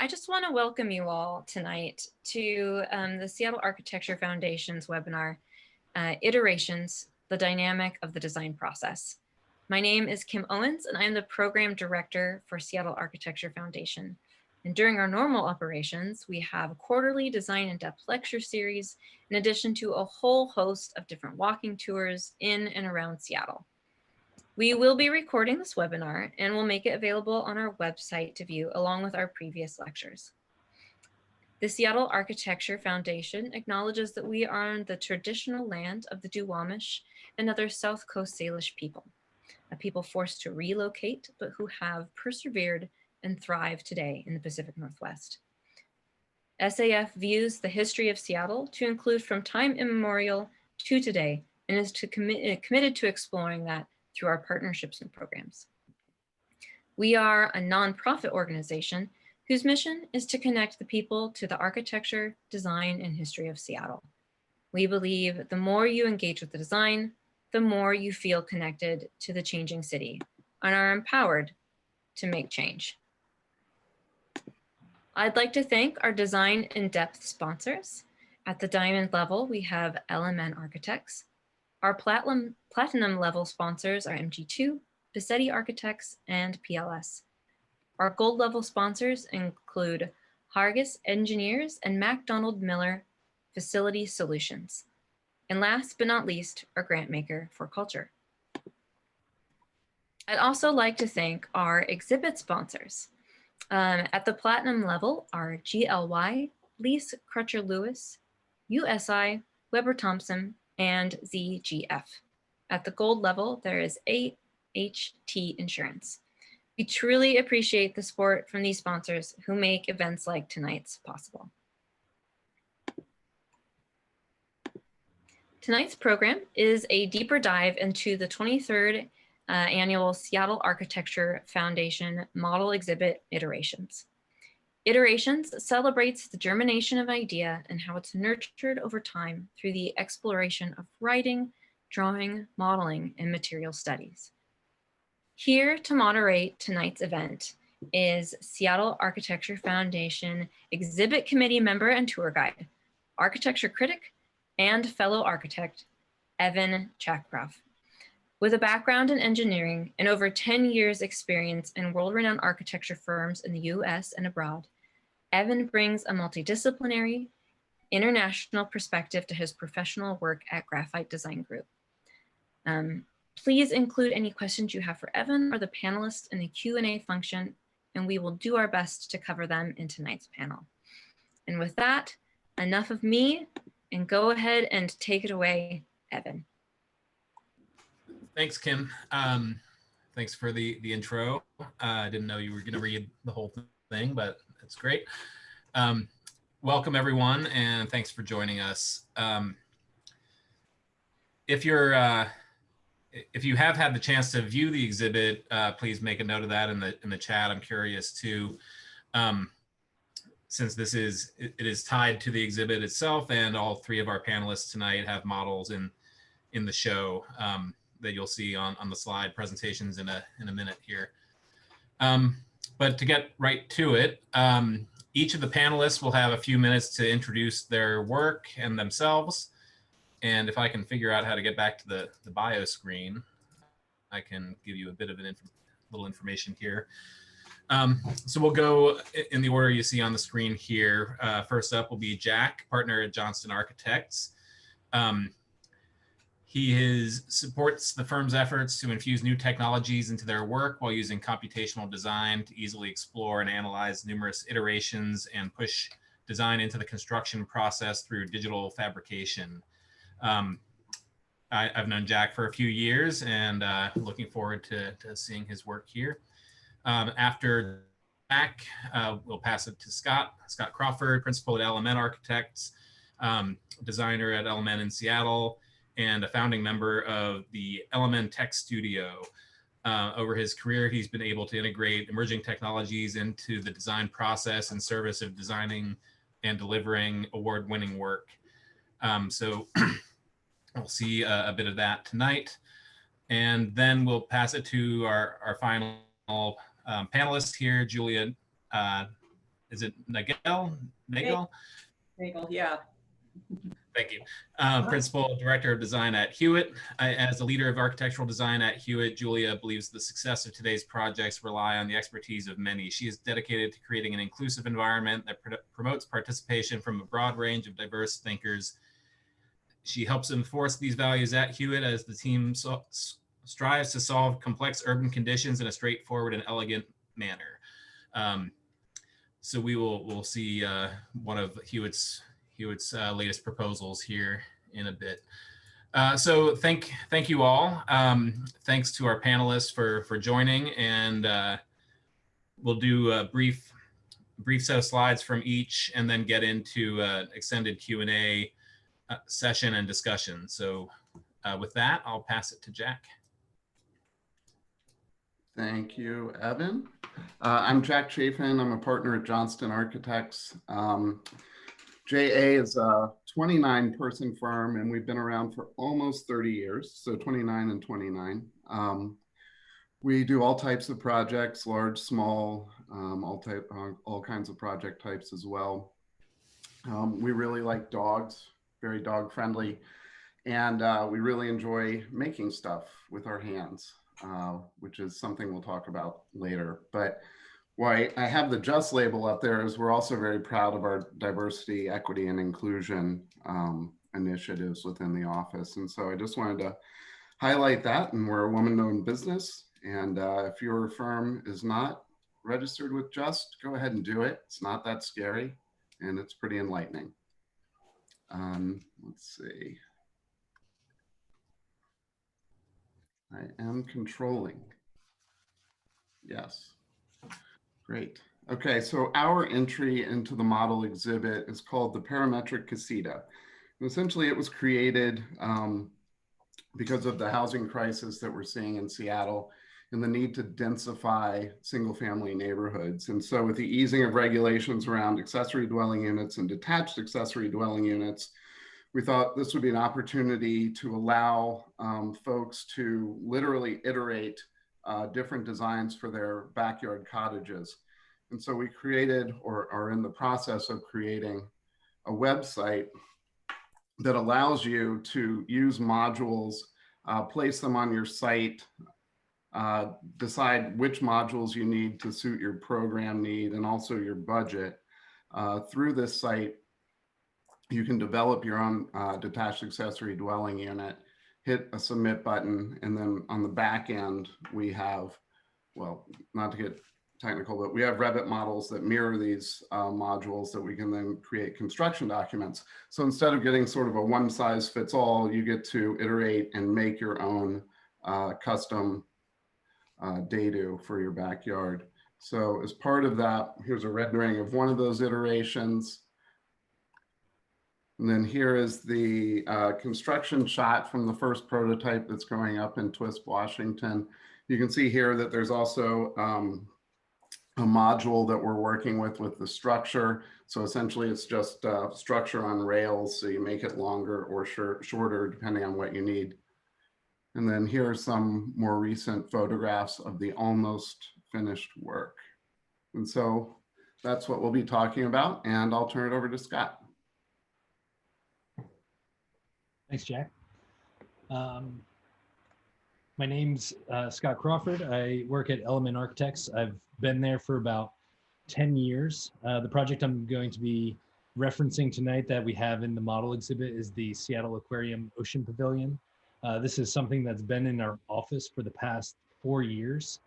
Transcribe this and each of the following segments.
I just want to welcome you all tonight to the Seattle Architecture Foundation's webinar, Iterations, the Dynamic of the Design Process. My name is Kim Owens, and I am the Program Director for Seattle Architecture Foundation. And during our normal operations, we have a quarterly design in-depth lecture series, in addition to a whole host of different walking tours in and around Seattle. We will be recording this webinar and will make it available on our website to view along with our previous lectures. The Seattle Architecture Foundation acknowledges that we are on the traditional land of the Duwamish and other South Coast Salish people, a people forced to relocate, but who have persevered and thrive today in the Pacific Northwest. SAF views the history of Seattle to include from time immemorial to today and is committed to exploring that through our partnerships and programs. We are a nonprofit organization whose mission is to connect the people to the architecture, design, and history of Seattle. We believe the more you engage with the design, the more you feel connected to the changing city and are empowered to make change. I'd like to thank our design in-depth sponsors. At the diamond level, we have LMN Architects. Our platinum level sponsors are MG2, Bassetti Architects, and PLS. Our gold level sponsors include Hargis Engineers and MacDonald Miller Facility Solutions. And last but not least, our grant maker for culture. I'd also like to thank our exhibit sponsors. At the platinum level are GLY, Lease Crutcher Lewis, USI, Weber Thompson, and ZGF. At the gold level, there is AHT Insurance. We truly appreciate the support from these sponsors who make events like tonight's possible. Tonight's program is a deeper dive into the 23rd annual Seattle Architecture Foundation Model Exhibit Iterations. Iterations celebrates the germination of idea and how it's nurtured over time through the exploration of writing, drawing, modeling, and material studies. Here to moderate tonight's event is Seattle Architecture Foundation Exhibit Committee member and tour guide, architecture critic, and fellow architect, Evan Chakroff. With a background in engineering and over 10 years experience in world-renowned architecture firms in the US and abroad, Evan brings a multidisciplinary, international perspective to his professional work at Graphite Design Group. Please include any questions you have for Evan or the panelists in the Q&A function, and we will do our best to cover them in tonight's panel. And with that, enough of me, and go ahead and take it away, Evan. Thanks, Kim. Thanks for the intro. I didn't know you were going to read the whole thing, but it's great. Welcome, everyone, and thanks for joining us. If you have had the chance to view the exhibit, please make a note of that in the chat. I'm curious too, since it is tied to the exhibit itself, and all three of our panelists tonight have models in the show that you'll see on the slide presentations in a minute here. But to get right to it, each of the panelists will have a few minutes to introduce their work and themselves. And if I can figure out how to get back to the bio screen, I can give you a bit of little information here. So we'll go in the order you see on the screen here. First up will be Jack, partner at Johnston Architects. He supports the firm's efforts to infuse new technologies into their work while using computational design to easily explore and analyze numerous iterations and push design into the construction process through digital fabrication. I've known Jack for a few years and looking forward to seeing his work here. After Jack, we'll pass it to Scott Crawford, principal at LMN Architects, designer at LMN in Seattle, and a founding member of the LMN Tech Studio. Over his career, he's been able to integrate emerging technologies into the design process in service of designing and delivering award-winning work. So we'll see a bit of that tonight. And then we'll pass it to our final panelist here, Julia is it Nagele? Nagele? Nagele, yeah. Thank you. Principal Director of Design at Hewitt. As the leader of architectural design at Hewitt, Julia believes the success of today's projects rely on the expertise of many. She is dedicated to creating an inclusive environment that promotes participation from a broad range of diverse thinkers. She helps enforce these values at Hewitt as the team strives to solve complex urban conditions in a straightforward and elegant manner. So we'll see one of Hewitt's latest proposals here in a bit. So thank you all. Thanks to our panelists for joining, and we'll do a brief set of slides from each, and then get into extended Q&A session and discussion. So with that, I'll pass it to Jack. Thank you, Evan. I'm Jack Chaffin. I'm a partner at Johnston Architects. JA is a 29-person firm, and we've been around for almost 30 years, so 29 and 29. We do all types of projects, large, small, all kinds of project types as well. We really like dogs, very dog friendly, and we really enjoy making stuff with our hands, which is something we'll talk about later. But why I have the JUST label up there is we're also very proud of our diversity, equity, and inclusion initiatives within the office. And so I just wanted to highlight that. And we're a woman-owned business. And if your firm is not registered with JUST, go ahead and do it. It's not that scary, and it's pretty enlightening. Let's see. I am controlling. Yes. Great. Okay, so our entry into the model exhibit is called the Parametric Casita. And essentially, it was created because of the housing crisis that we're seeing in Seattle and the need to densify single-family neighborhoods. And so with the easing of regulations around accessory dwelling units and detached accessory dwelling units, we thought this would be an opportunity to allow folks to literally iterate different designs for their backyard cottages. And so we created, or are in the process of creating, a website that allows you to use modules, place them on your site, decide which modules you need to suit your program need and also your budget. Through this site, you can develop your own detached accessory dwelling unit, hit a submit button, and then on the back end, we have, well, not to get technical, but we have Revit models that mirror these modules that we can then create construction documents. So instead of getting sort of a one size fits all, you get to iterate and make your own custom dado for your backyard. So as part of that, here's a rendering of one of those iterations. And then here is the construction shot from the first prototype that's going up in Twisp, Washington. You can see here that there's also a module that we're working with the structure. So essentially it's just structure on rails. So you make it longer or shorter depending on what you need. And then here are some more recent photographs of the almost finished work. And so that's what we'll be talking about. And I'll turn it over to Scott. Thanks, Jack. My name's Scott Crawford. I work at Element Architects. I've been there for about 10 years. The project I'm going to be referencing tonight that we have in the model exhibit is the Seattle Aquarium Ocean Pavilion. This is something that's been in our office for the past 4 years.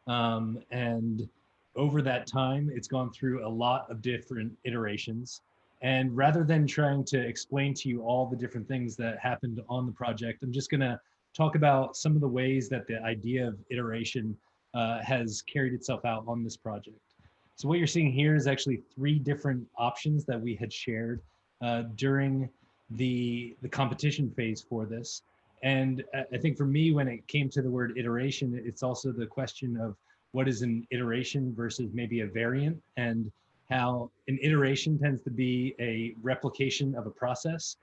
And over that time, it's gone through a lot of different iterations. And rather than trying to explain to you all the different things that happened on the project, I'm just gonna talk about some of the ways that the idea of iteration has carried itself out on this project. So what you're seeing here is actually 3 different options that we had shared during the competition phase for this. And I think for me, when it came to the word iteration, it's also the question of what is an iteration versus maybe a variant, and how an iteration tends to be a replication of a process.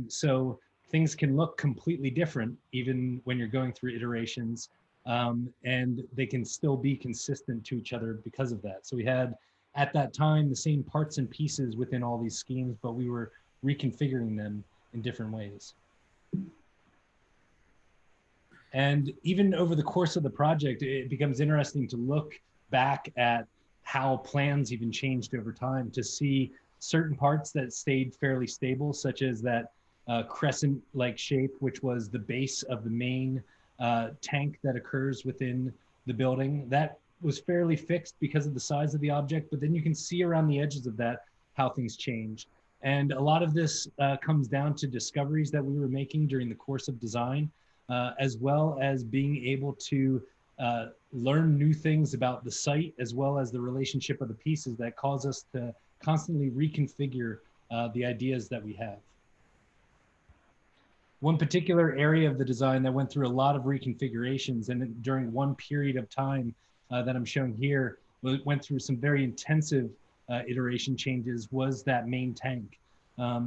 So things can look completely different even when you're going through iterations, and they can still be consistent to each other because of that. So we had at that time the same parts and pieces within all these schemes, but we were reconfiguring them in different ways. And even over the course of the project, it becomes interesting to look back at how plans even changed over time, to see certain parts that stayed fairly stable, such as that crescent-like shape, which was the base of the main tank that occurs within the building. That was fairly fixed because of the size of the object, but then you can see around the edges of that how things changed. And a lot of this comes down to discoveries that we were making during the course of design, as well as being able to learn new things about the site, as well as the relationship of the pieces that cause us to constantly reconfigure the ideas that we have. One particular area of the design that went through a lot of reconfigurations, and during one period of time that I'm showing here, went through some very intensive iteration changes, was that main tank.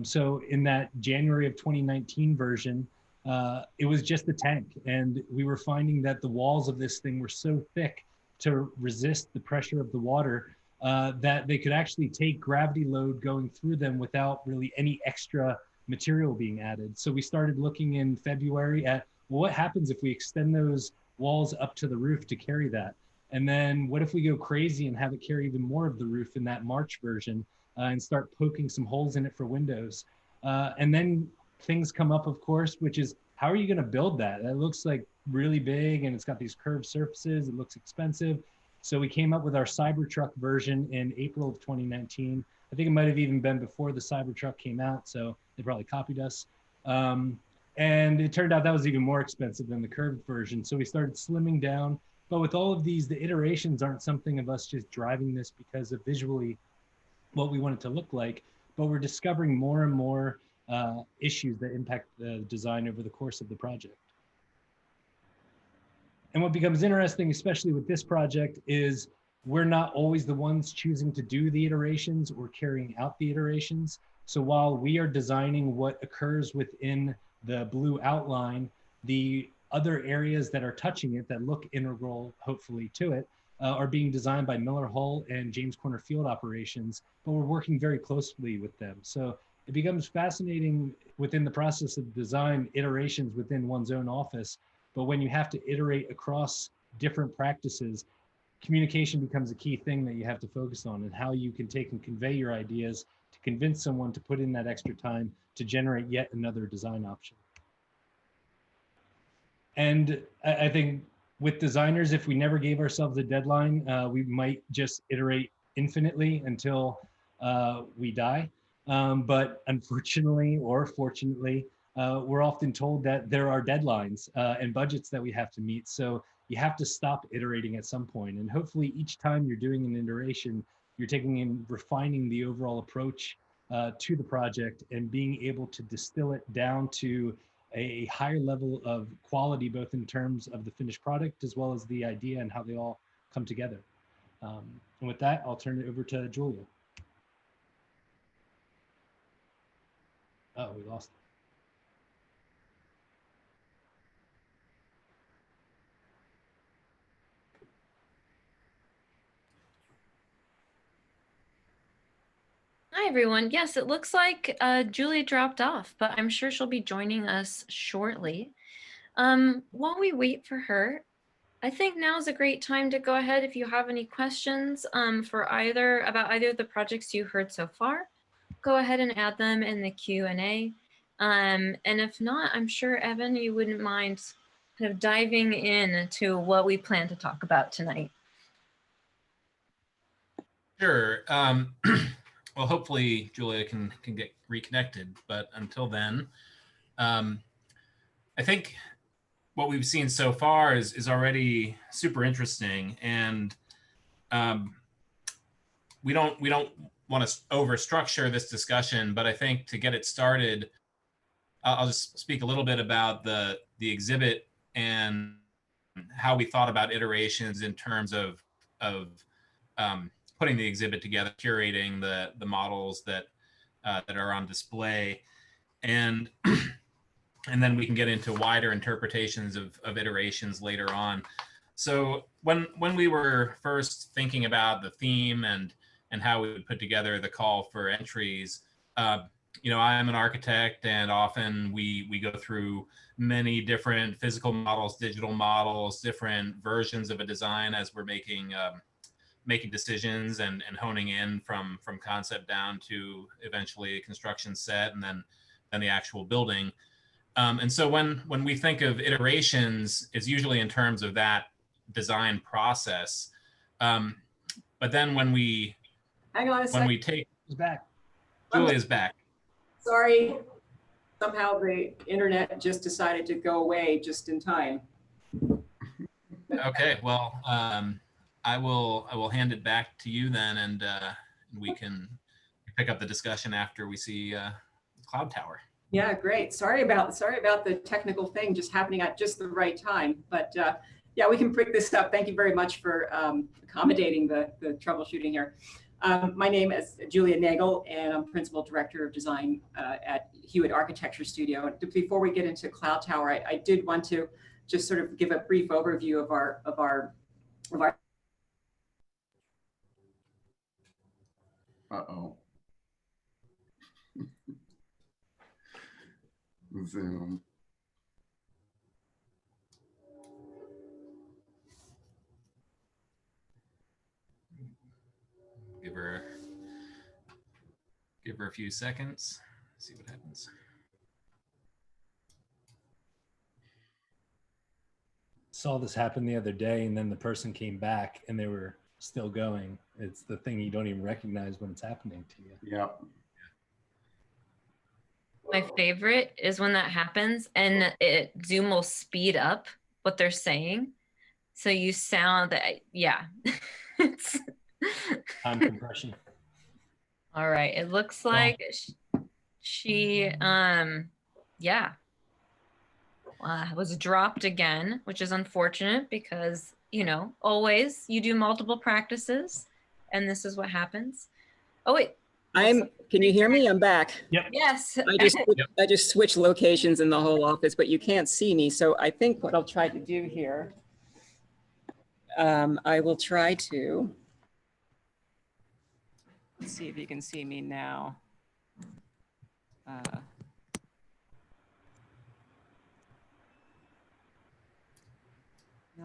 So in that January of 2019 version, it was just the tank, and we were finding that the walls of this thing were so thick to resist the pressure of the water that they could actually take gravity load going through them without really any extra material being added. So we started looking in February at, well, what happens if we extend those walls up to the roof to carry that? And then what if we go crazy and have it carry even more of the roof in that March version and start poking some holes in it for windows? And then things come up, of course, which is, how are you going to build that? That looks like really big, and it's got these curved surfaces. It looks expensive. So we came up with our Cybertruck version in April of 2019. I think it might have even been before the Cybertruck came out, so they probably copied us. And it turned out that was even more expensive than the curved version. So we started slimming down. But with all of these, the iterations aren't something of us just driving this because of visually what we want it to look like, but we're discovering more and more issues that impact the design over the course of the project. And what becomes interesting, especially with this project, is we're not always the ones choosing to do the iterations or carrying out the iterations. So while we are designing what occurs within the blue outline, the other areas that are touching it that look integral, hopefully, to it, are being designed by Miller Hull and James Corner Field Operations, but we're working very closely with them. So it becomes fascinating within the process of design iterations within one's own office. But when you have to iterate across different practices, communication becomes a key thing that you have to focus on, and how you can take and convey your ideas to convince someone to put in that extra time to generate yet another design option. And I think with designers, if we never gave ourselves a deadline, we might just iterate infinitely until we die. But unfortunately, or fortunately, we're often told that there are deadlines and budgets that we have to meet. So you have to stop iterating at some point. And hopefully each time you're doing an iteration, you're taking and refining the overall approach to the project and being able to distill it down to a higher level of quality, both in terms of the finished product as well as the idea and how they all come together. And with that, I'll turn it over to Julia. Oh, we lost it. Hi, everyone. Yes, it looks like Julie dropped off, but I'm sure she'll be joining us shortly. While we wait for her, I think now is a great time to go ahead if you have any questions about either of the projects you heard so far. Go ahead and add them in the Q&A. And if not, I'm sure, Evan, you wouldn't mind kind of diving in to what we plan to talk about tonight. Sure. Well, hopefully Julia can get reconnected, but until then, I think what we've seen so far is already super interesting, and we don't want to overstructure this discussion, but I think to get it started, I'll just speak a little bit about the exhibit and how we thought about iterations in terms of putting the exhibit together, curating the models that are on display, and then we can get into wider interpretations of iterations later on. So when we were first thinking about the theme and how we would put together the call for entries. You know, I'm an architect, and often we go through many different physical models, digital models, different versions of a design as we're making decisions and honing in from concept down to eventually a construction set, and then the actual building. And so when we think of iterations, it's usually in terms of that design process. But then when we Hang on a second. He's back. Julia's back. Sorry, somehow the internet just decided to go away just in time. Okay, well, I will hand it back to you then, and we can pick up the discussion after we see Cloud Tower. Yeah, great. Sorry about the technical thing just happening at just the right time, but yeah, we can pick this up. Thank you very much for accommodating the troubleshooting here. My name is Julia Nagele, and I'm Principal Director of Design at Hewitt Architecture Studio. And before we get into Cloud Tower, I did want to just sort of give a brief overview of our Uh-oh. Zoom. Give her a few seconds, see what happens. Saw this happen the other day, and then the person came back and they were still going. It's the thing you don't even recognize when it's happening to you. Yep. My favorite is when that happens and Zoom will speed up what they're saying. So you sound that, yeah. It's Time compression. all right. It looks like she yeah, was dropped again, which is unfortunate because, you know, always you do multiple practices and this is what happens. Oh, wait. Can you hear me? I'm back. Yep. Yes. I just switched locations in the whole office, but you can't see me. So I think what I'll try to do here, I will try to, let's see if you can see me now. Now,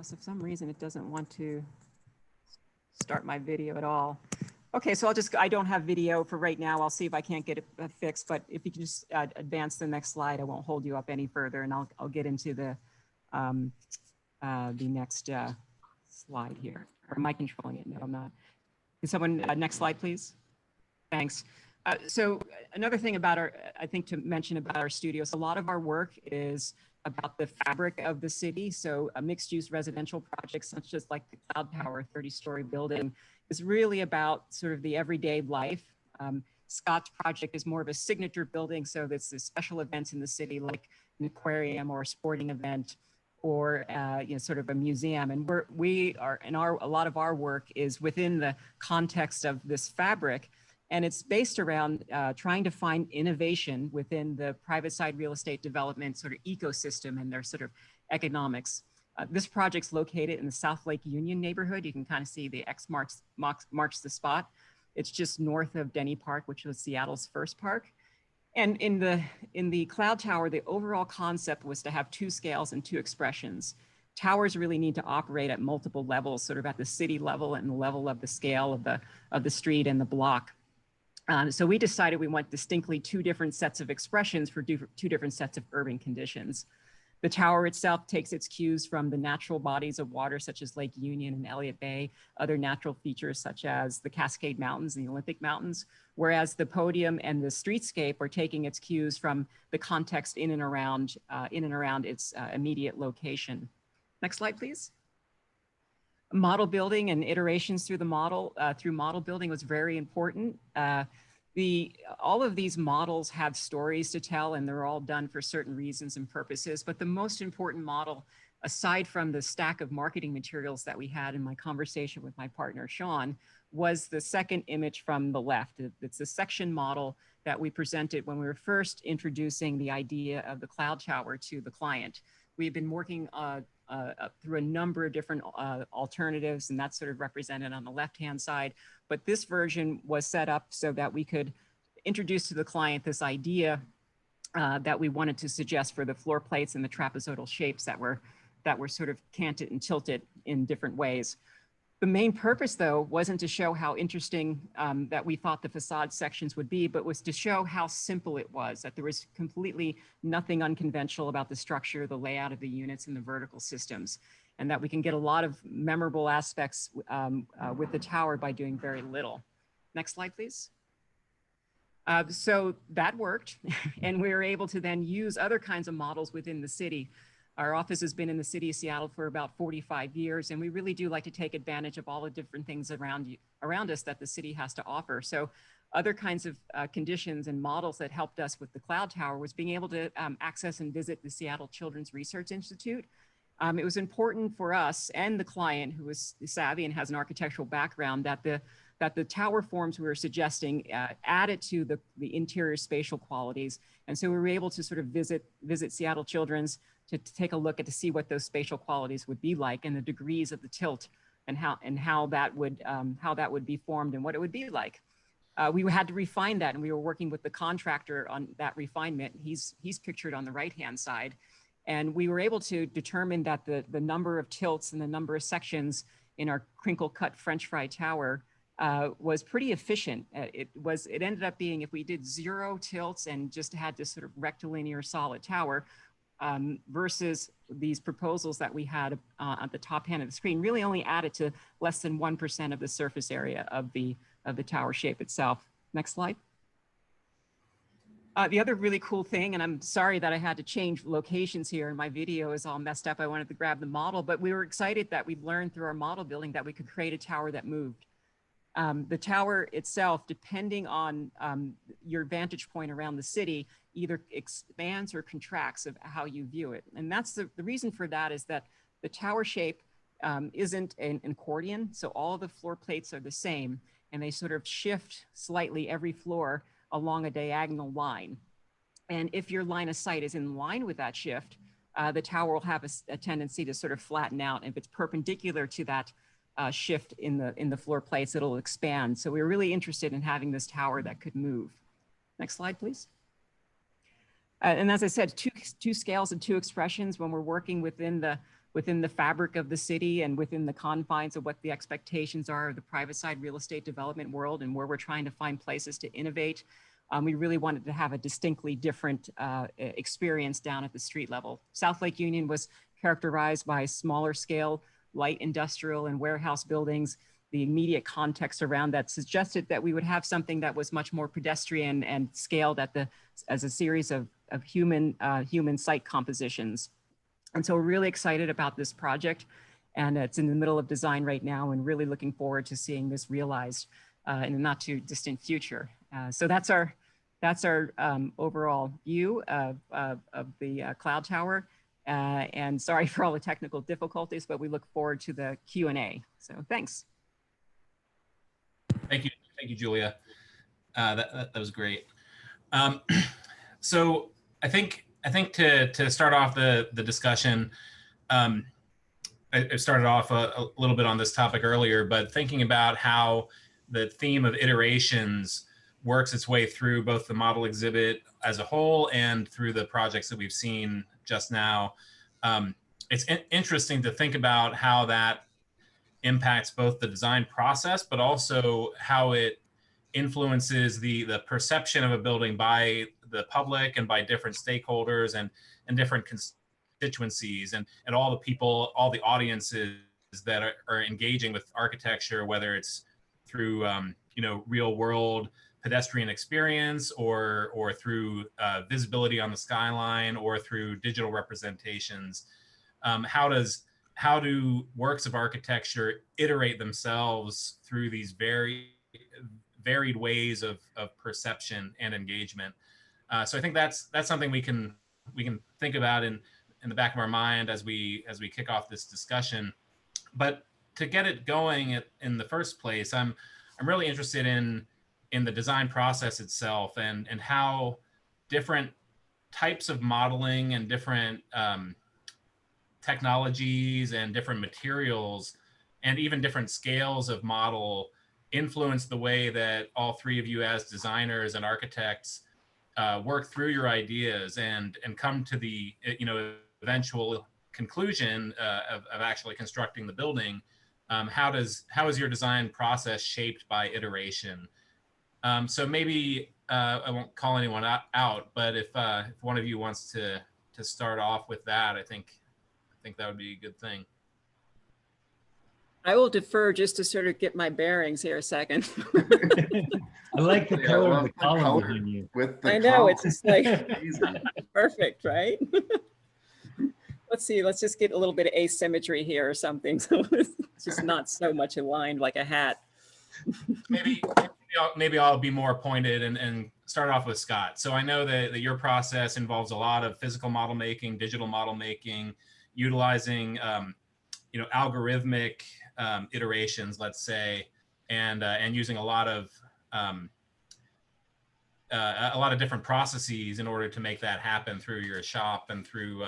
so for some reason, it doesn't want to start my video at all. Okay, so I don't have video for right now. I'll see if I can't get it fixed, but if you can just advance the next slide, I won't hold you up any further, and I'll get into the next slide here. Or am I controlling it? No, I'm not. Can someone, next slide, please? Thanks. So another thing about I think to mention about our studios, a lot of our work is about the fabric of the city. So a mixed-use residential project, such as like the Cloud Tower 30-story building, is really about sort of the everyday life. Scott's project is more of a signature building, so that's the special events in the city, like an aquarium or a sporting event, or you know, sort of a museum. And a lot of our work is within the context of this fabric. And it's based around trying to find innovation within the private side real estate development sort of ecosystem and their sort of economics. This project's located in the South Lake Union neighborhood. You can kind of see the X marks the spot. It's just north of Denny Park, which was Seattle's first park. And in the Cloud Tower, the overall concept was to have two scales and two expressions. Towers really need to operate at multiple levels, sort of at the city level and the level of the scale of the street and the block. So we decided we want distinctly two different sets of expressions for two different sets of urban conditions. The tower itself takes its cues from the natural bodies of water, such as Lake Union and Elliott Bay, other natural features such as the Cascade Mountains and the Olympic Mountains, whereas the podium and the streetscape are taking its cues from the context in and around its immediate location. Next slide, please. Model building and iterations through the model, through model building was very important. All of these models have stories to tell, and they're all done for certain reasons and purposes. But the most important model, aside from the stack of marketing materials that we had in my conversation with my partner, Sean, was the second image from the left. It's a section model that we presented when we were first introducing the idea of the Cloud Tower to the client. We've been working through a number of different alternatives, and that's sort of represented on the left-hand side. But this version was set up so that we could introduce to the client this idea that we wanted to suggest for the floor plates and the trapezoidal shapes that were sort of canted and tilted in different ways. The main purpose, though, wasn't to show how interesting that we thought the facade sections would be, but was to show how simple it was, that there was completely nothing unconventional about the structure, the layout of the units, and the vertical systems, and that we can get a lot of memorable aspects with the tower by doing very little. Next slide, please. So that worked, and we were able to then use other kinds of models within the city. Our office has been in the city of Seattle for about 45 years, and we really do like to take advantage of all the different things around us that the city has to offer. So other kinds of conditions and models that helped us with the cloud tower was being able to access and visit the Seattle Children's Research Institute. It was important for us and the client, who was savvy and has an architectural background, that the tower forms we were suggesting added to the interior spatial qualities. And so we were able to sort of visit Seattle Children's to take a look at to see what those spatial qualities would be like, and the degrees of the tilt, and how that would be formed and what it would be like. We had to refine that, and we were working with the contractor on that refinement. He's pictured on the right-hand side. And we were able to determine that the number of tilts and the number of sections in our crinkle-cut French fry tower was pretty efficient. It ended up being, if we did 0 tilts and just had this sort of rectilinear solid tower, versus these proposals that we had at the top hand of the screen, really only added to less than 1% of the surface area of the tower shape itself. Next slide. The other really cool thing, and I'm sorry that I had to change locations here and my video is all messed up. I wanted to grab the model, but we were excited that we'd learned through our model building that we could create a tower that moved. The tower itself, depending on your vantage point around the city, either expands or contracts of how you view it. And that's the reason for that is that the tower shape isn't an accordion. So all of the floor plates are the same, and they sort of shift slightly every floor along a diagonal line. And if your line of sight is in line with that shift, the tower will have a tendency to sort of flatten out. And if it's perpendicular to that shift in the floor plates, it'll expand. So we were really interested in having this tower that could move. Next slide, please. And as I said, two scales and 2 expressions when we're working within the fabric of the city and within the confines of what the expectations are of the private side real estate development world, and where we're trying to find places to innovate. We really wanted to have a distinctly different experience down at the street level. South Lake Union was characterized by smaller scale, light industrial and warehouse buildings. The immediate context around that suggested that we would have something that was much more pedestrian and scaled as a series of human site compositions. And so we're really excited about this project, and it's in the middle of design right now, and really looking forward to seeing this realized in the not too distant future. So that's our overall view of the cloud tower. And sorry for all the technical difficulties, but we look forward to the Q&A. So thanks. Thank you, Julia. That was great. So I think to start off the discussion, I started off a little bit on this topic earlier, but thinking about how the theme of iterations works its way through both the model exhibit as a whole and through the projects that we've seen just now. It's interesting to think about how that impacts both the design process, but also how it influences the perception of a building by the public and by different stakeholders and different constituencies and all the people, all the audiences that are engaging with architecture, whether it's through real world pedestrian experience or through visibility on the skyline or through digital representations. How do works of architecture iterate themselves through these varied ways of perception and engagement? So I think that's something we can think about in the back of our mind as we kick off this discussion. But to get it going in the first place, I'm really interested in the design process itself and how different types of modeling and different technologies and different materials and even different scales of model influence the way that all three of you as designers and architects work through your ideas and come to the eventual conclusion of actually constructing the building. How is your design process shaped by iteration? So maybe I won't call anyone out, but if one of you wants to start off with that, I think that would be a good thing. I will defer just to sort of get my bearings here a second. I like the color of the column color behind you. With the I know, it's column. just like Amazing. perfect, right? Let's see, let's just get a little bit of asymmetry here or something. So it's just not so much aligned like a hat. Maybe I'll be more pointed and start off with Scott. So I know that your process involves a lot of physical model making, digital model making, utilizing algorithmic iterations, let's say, and using a lot of different processes in order to make that happen through your shop and through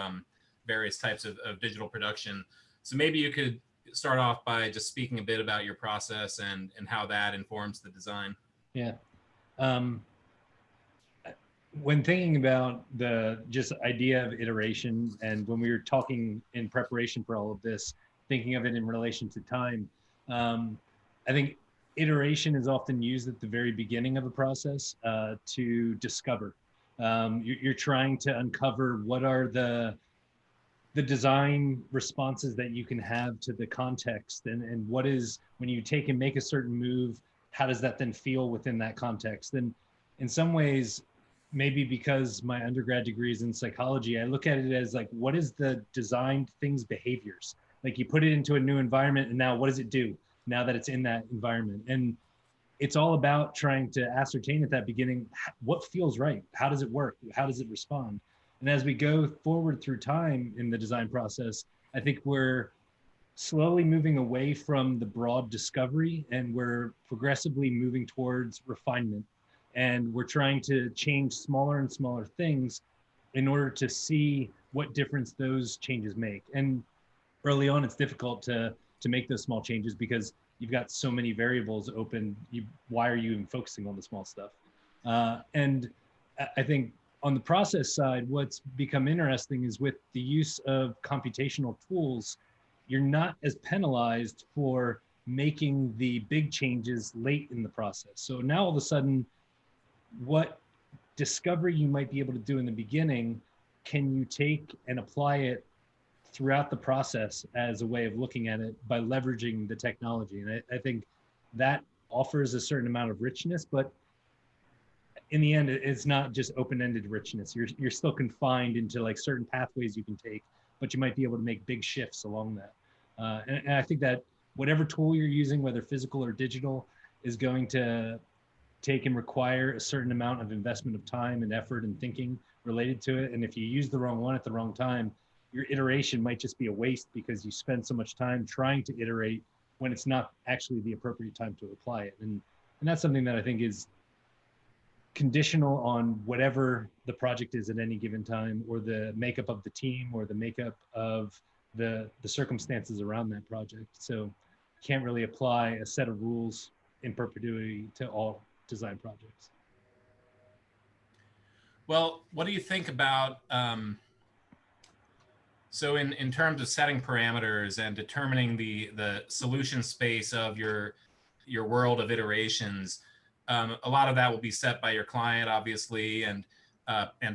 various types of digital production. So maybe you could start off by just speaking a bit about your process and how that informs the design. Yeah. When thinking about the just idea of iteration, and when we were talking in preparation for all of this, thinking of it in relation to time, I think iteration is often used at the very beginning of a process to discover. You're trying to uncover what are the design responses that you can have to the context, and what is, when you take and make a certain move, how does that then feel within that context? And in some ways, maybe because my undergrad degree is in psychology, I look at it as like, what is the designed thing's behaviors? Like you put it into a new environment, and now what does it do now that it's in that environment? And it's all about trying to ascertain at that beginning, what feels right? How does it work? How does it respond? And as we go forward through time in the design process, I think we're slowly moving away from the broad discovery, and we're progressively moving towards refinement. And we're trying to change smaller and smaller things in order to see what difference those changes make. And early on, it's difficult to make those small changes because you've got so many variables open. Why are you even focusing on the small stuff? And I think on the process side, what's become interesting is with the use of computational tools, you're not as penalized for making the big changes late in the process. So now all of a sudden, what discovery you might be able to do in the beginning, can you take and apply it throughout the process as a way of looking at it by leveraging the technology? And I think that offers a certain amount of richness, but in the end, it's not just open-ended richness. You're still confined into like certain pathways you can take, but you might be able to make big shifts along that. And I think that whatever tool you're using, whether physical or digital, is going to take and require a certain amount of investment of time and effort and thinking related to it. And if you use the wrong one at the wrong time, your iteration might just be a waste because you spend so much time trying to iterate when it's not actually the appropriate time to apply it. And that's something that I think is conditional on whatever the project is at any given time, or the makeup of the team, or the makeup of the circumstances around that project. So you can't really apply a set of rules in perpetuity to all design projects. Well, what do you think about, so in terms of setting parameters and determining the solution space of your world of iterations, a lot of that will be set by your client, obviously, and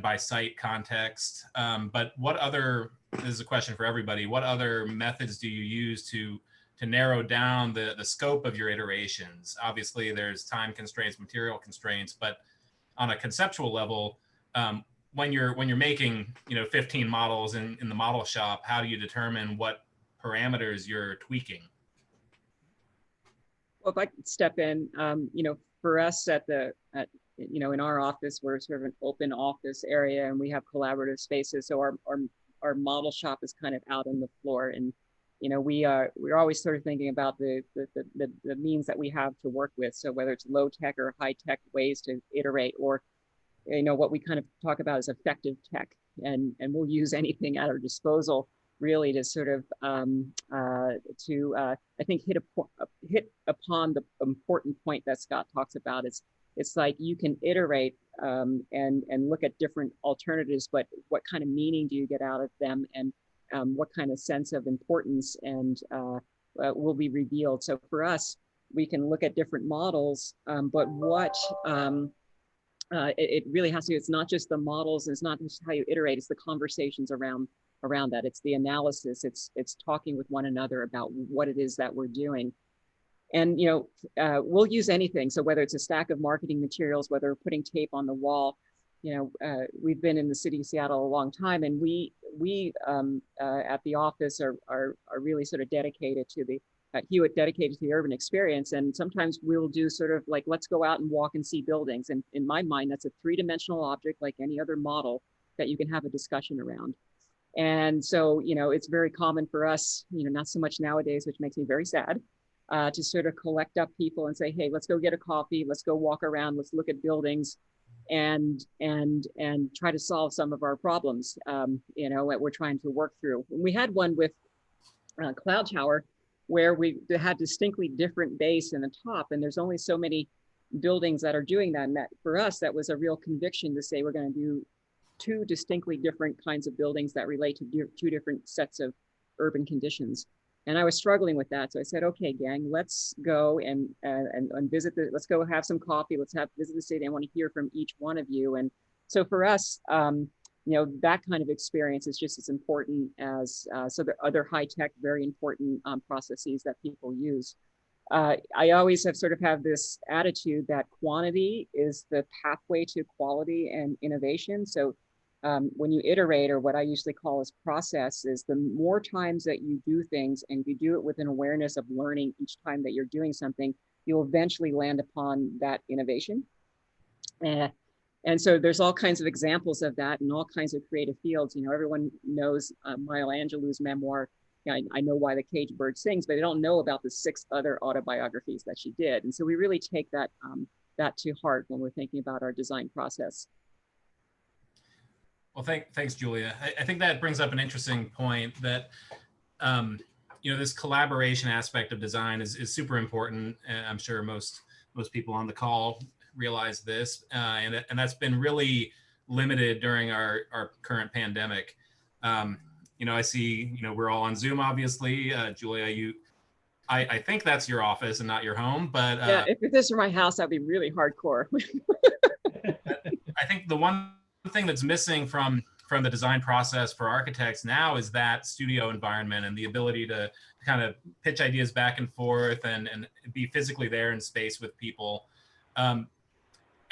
by site context. But what other, this is a question for everybody, what other methods do you use to narrow down the scope of your iterations? Obviously, there's time constraints, material constraints, but on a conceptual level, when you're making 15 models in the model shop, how do you determine what parameters you're tweaking? Well, if I could step in, for us in our office, we're sort of an open office area, and we have collaborative spaces. So our model shop is kind of out on the floor, and we're always sort of thinking about the means that we have to work with. So whether it's low tech or high tech ways to iterate, or what we kind of talk about is effective tech, and we'll use anything at our disposal really to sort of I think hit upon the important point that Scott talks about. It's like you can iterate and look at different alternatives, but what kind of meaning do you get out of them, and what kind of sense of importance and will be revealed. So for us, we can look at different models, but what it really has to, it's not just the models, it's not just how you iterate, it's the conversations around that. It's the analysis, it's talking with one another about what it is that we're doing. And, you know, we'll use anything. So whether it's a stack of marketing materials, whether we're putting tape on the wall, you know, we've been in the city of Seattle a long time, and we at the office are really sort of dedicated to the, at Hewitt, dedicated to the urban experience. And sometimes we'll do sort of like, let's go out and walk and see buildings. And in my mind, that's a three-dimensional object like any other model that you can have a discussion around. And so, you know, it's very common for us, you know, not so much nowadays, which makes me very sad, to sort of collect up people and say, hey, let's go get a coffee, let's go walk around, let's look at buildings, and try to solve some of our problems, you know, that we're trying to work through. We had one with Cloud Tower, where we had distinctly different base in the top, and there's only so many buildings that are doing that. And that, for us, that was a real conviction to say we're going to do two distinctly different kinds of buildings that relate to two different sets of urban conditions. And I was struggling with that, so I said, okay, gang, let's go and visit the. Let's go have some coffee. Let's visit the city. I want to hear from each one of you. And so for us, you know, that kind of experience is just as important as so the other high tech, very important processes that people use. I always have sort of have this attitude that quantity is the pathway to quality and innovation. So when you iterate, or what I usually call as process, is the more times that you do things and you do it with an awareness of learning each time that you're doing something, you'll eventually land upon that innovation. And so there's all kinds of examples of that in all kinds of creative fields. You know, everyone knows Maya Angelou's memoir, I Know Why the Caged Bird Sings, but they don't know about the 6 other autobiographies that she did. And so we really take that, that to heart when we're thinking about our design process. Well, thanks, Julia. I think that brings up an interesting point that, you know, this collaboration aspect of design is super important. And I'm sure most people on the call realize this, and that's been really limited during our current pandemic. You know, I see, you know, we're all on Zoom, obviously. Julia, I think that's your office and not your home, but yeah, if this were my house, that'd be really hardcore. I think the one thing that's missing from the design process for architects now is that studio environment and the ability to kind of pitch ideas back and forth and be physically there in space with people. And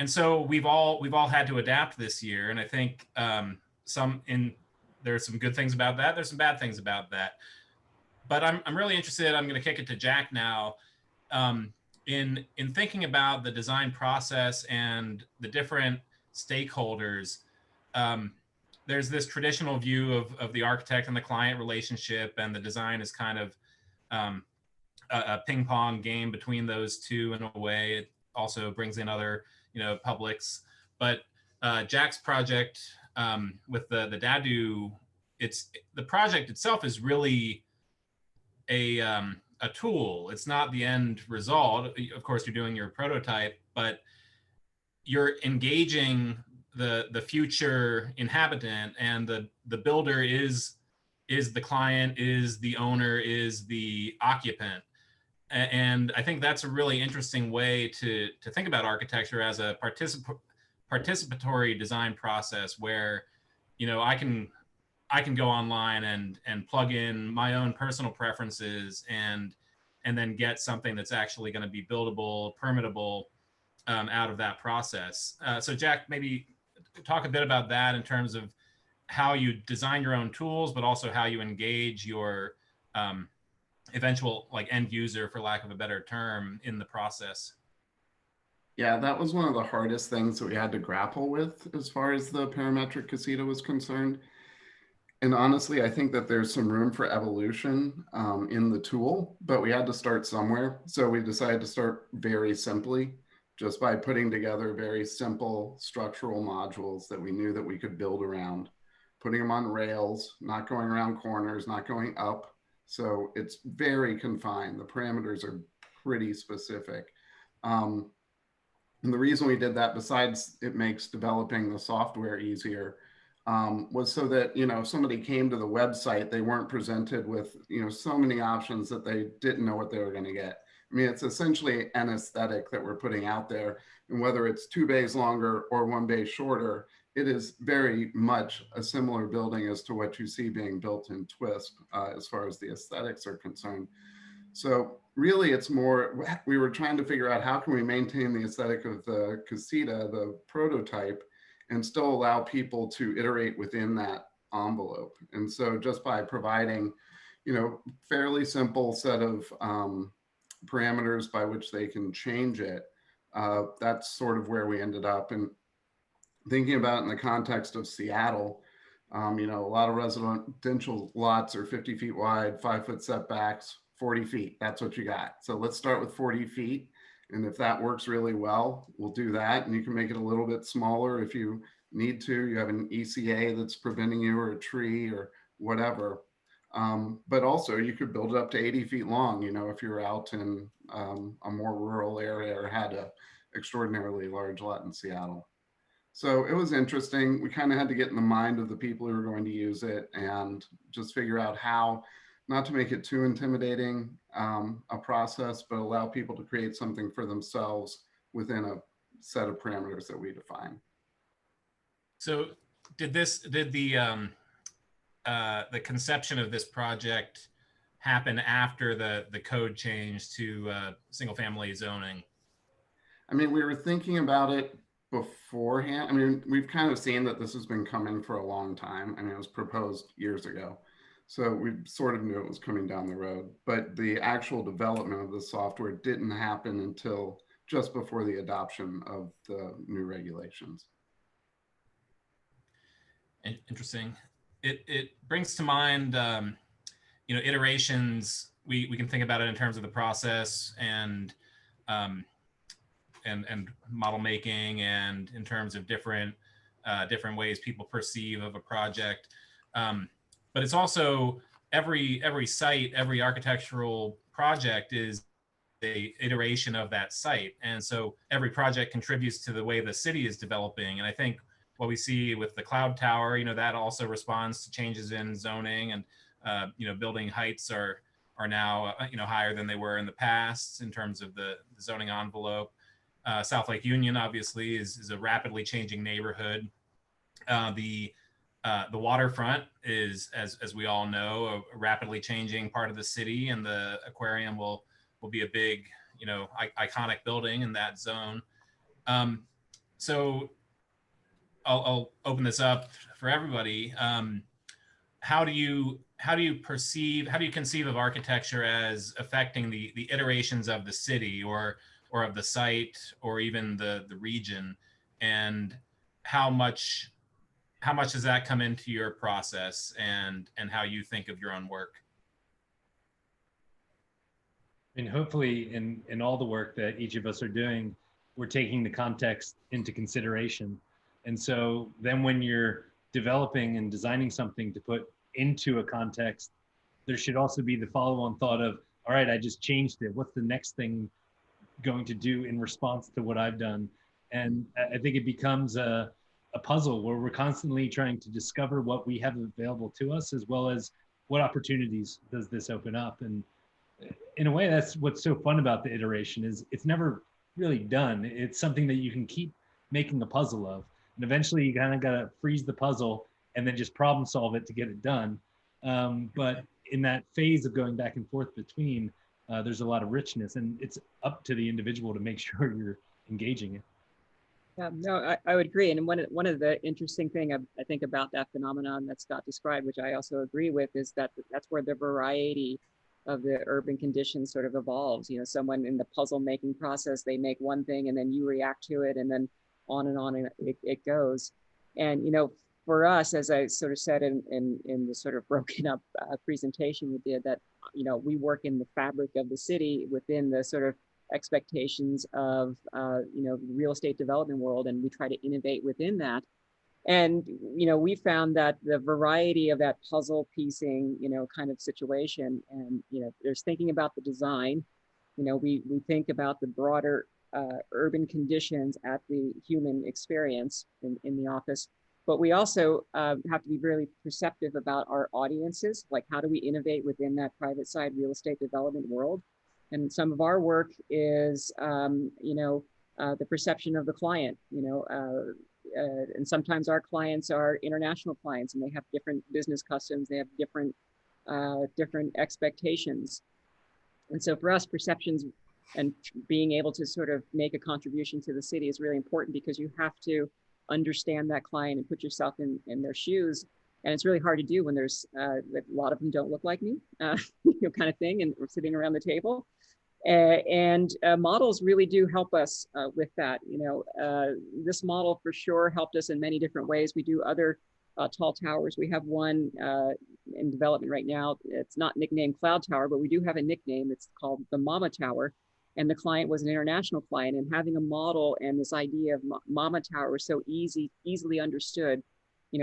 so we've all had to adapt this year, and I think there's some good things about that. There's some bad things about that. But I'm really interested. I'm going to kick it to Jack now. In thinking about the design process and the different stakeholders, there's this traditional view of the architect and the client relationship, and the design is kind of a ping pong game between those two in a way. It also brings in other, you know, publics. But Jack's project with the Dadu, the project itself is really a tool. It's not the end result. Of course, you're doing your prototype, but you're engaging the future inhabitant, and the builder is the client, is the owner, is the occupant. And I think that's a really interesting way to think about architecture as a participatory design process, where, you know, I can go online and plug in my own personal preferences and then get something that's actually going to be buildable, permittable out of that process. So Jack, maybe talk a bit about that in terms of how you design your own tools, but also how you engage your eventual like end user, for lack of a better term, in the process. Yeah, that was one of the hardest things that we had to grapple with as far as the parametric casita was concerned. And honestly, I think that there's some room for evolution in the tool, but we had to start somewhere. So we decided to start very simply, just by putting together very simple structural modules that we knew that we could build around. putting them on rails, not going around corners, not going up. So it's very confined. The parameters are pretty specific. And the reason we did that, besides it makes developing the software easier, was so that, you know, if somebody came to the website, they weren't presented with, you know, so many options that they didn't know what they were going to get. I mean, it's essentially an aesthetic that we're putting out there. And whether it's 2 bays longer or 1 bay shorter, it is very much a similar building as to what you see being built in Twisp as far as the aesthetics are concerned. So really it's more, we were trying to figure out how can we maintain the aesthetic of the casita, the prototype, and still allow people to iterate within that envelope. And so just by providing, you know, fairly simple set of parameters by which they can change it, that's sort of where we ended up. And thinking about it in the context of Seattle, you know, a lot of residential lots are 50 feet wide, 5-foot setbacks, 40 feet. That's what you got. So let's start with 40 feet. And if that works really well, we'll do that. And you can make it a little bit smaller if you need to. You have an ECA that's preventing you, or a tree or whatever. But also you could build it up to 80 feet long, you know, if you're out in a more rural area or had a extraordinarily large lot in Seattle. So it was interesting. We kind of had to get in the mind of the people who were going to use it and just figure out how not to make it too intimidating a process, but allow people to create something for themselves within a set of parameters that we define. So did the conception of this project happen after the code change to single family zoning? I mean, we were thinking about it beforehand. I mean, we've kind of seen that this has been coming for a long time. I mean, it was proposed years ago. So we sort of knew it was coming down the road, but the actual development of the software didn't happen until just before the adoption of the new regulations. Interesting. It brings to mind, you know, iterations. We can think about it in terms of the process and model making, and in terms of different ways people perceive of a project. But it's also every site, every architectural project is a iteration of that site. And so every project contributes to the way the city is developing. And I think what we see with the cloud tower, you know, that also responds to changes in zoning, and you know, building heights are now you know, higher than they were in the past in terms of the zoning envelope. South Lake Union obviously is a rapidly changing neighborhood. The waterfront is, as we all know, a rapidly changing part of the city, and the aquarium will be a big, you know, iconic building in that zone. So I'll open this up for everybody. How do you conceive of architecture as affecting the iterations of the city or of the site, or even the region, and how much does that come into your process and how you think of your own work? I mean, hopefully in all the work that each of us are doing, we're taking the context into consideration. And so then when you're developing and designing something to put into a context, there should also be the follow-on thought of, all right, I just changed it. What's the next thing going to do in response to what I've done? And I think it becomes a puzzle where we're constantly trying to discover what we have available to us, as well as what opportunities does this open up. And in a way, that's what's so fun about the iteration, is it's never really done. It's something that you can keep making a puzzle of. And eventually you kind of got to freeze the puzzle and then just problem solve it to get it done. But in that phase of going back and forth between, there's a lot of richness, and it's up to the individual to make sure you're engaging it. Yeah, no, I would agree. And one of the interesting thing I think about that phenomenon that Scott described, which I also agree with, is that that's where the variety of the urban conditions sort of evolves. You know, someone in the puzzle making process, they make one thing and then you react to it, and then on and it goes. And, you know, for us, as I sort of said in the sort of broken up presentation we did, that, you know, we work in the fabric of the city within the sort of expectations of, you know, the real estate development world, and we try to innovate within that. And, we found that the variety of that puzzle piecing, kind of situation, and, there's thinking about the design, we think about the broader urban conditions at the human experience in the office, but we also have to be really perceptive about our audiences, like how do we innovate within that private side real estate development world? And some of our work is, the perception of the client, and sometimes our clients are international clients and they have different business customs, they have different expectations. And so for us, perceptions and being able to sort of make a contribution to the city is really important, because you have to understand that client and put yourself in their shoes. And it's really hard to do when there's a lot of them don't look like me, kind of thing, and we're sitting around the table. And models really do help us with that. This model for sure helped us in many different ways. We do other tall towers. We have one in development right now. It's not nicknamed Cloud Tower, but we do have a nickname. It's called the Mama Tower. And the client was an international client, and having a model and this idea of Mama Tower was so easily understood,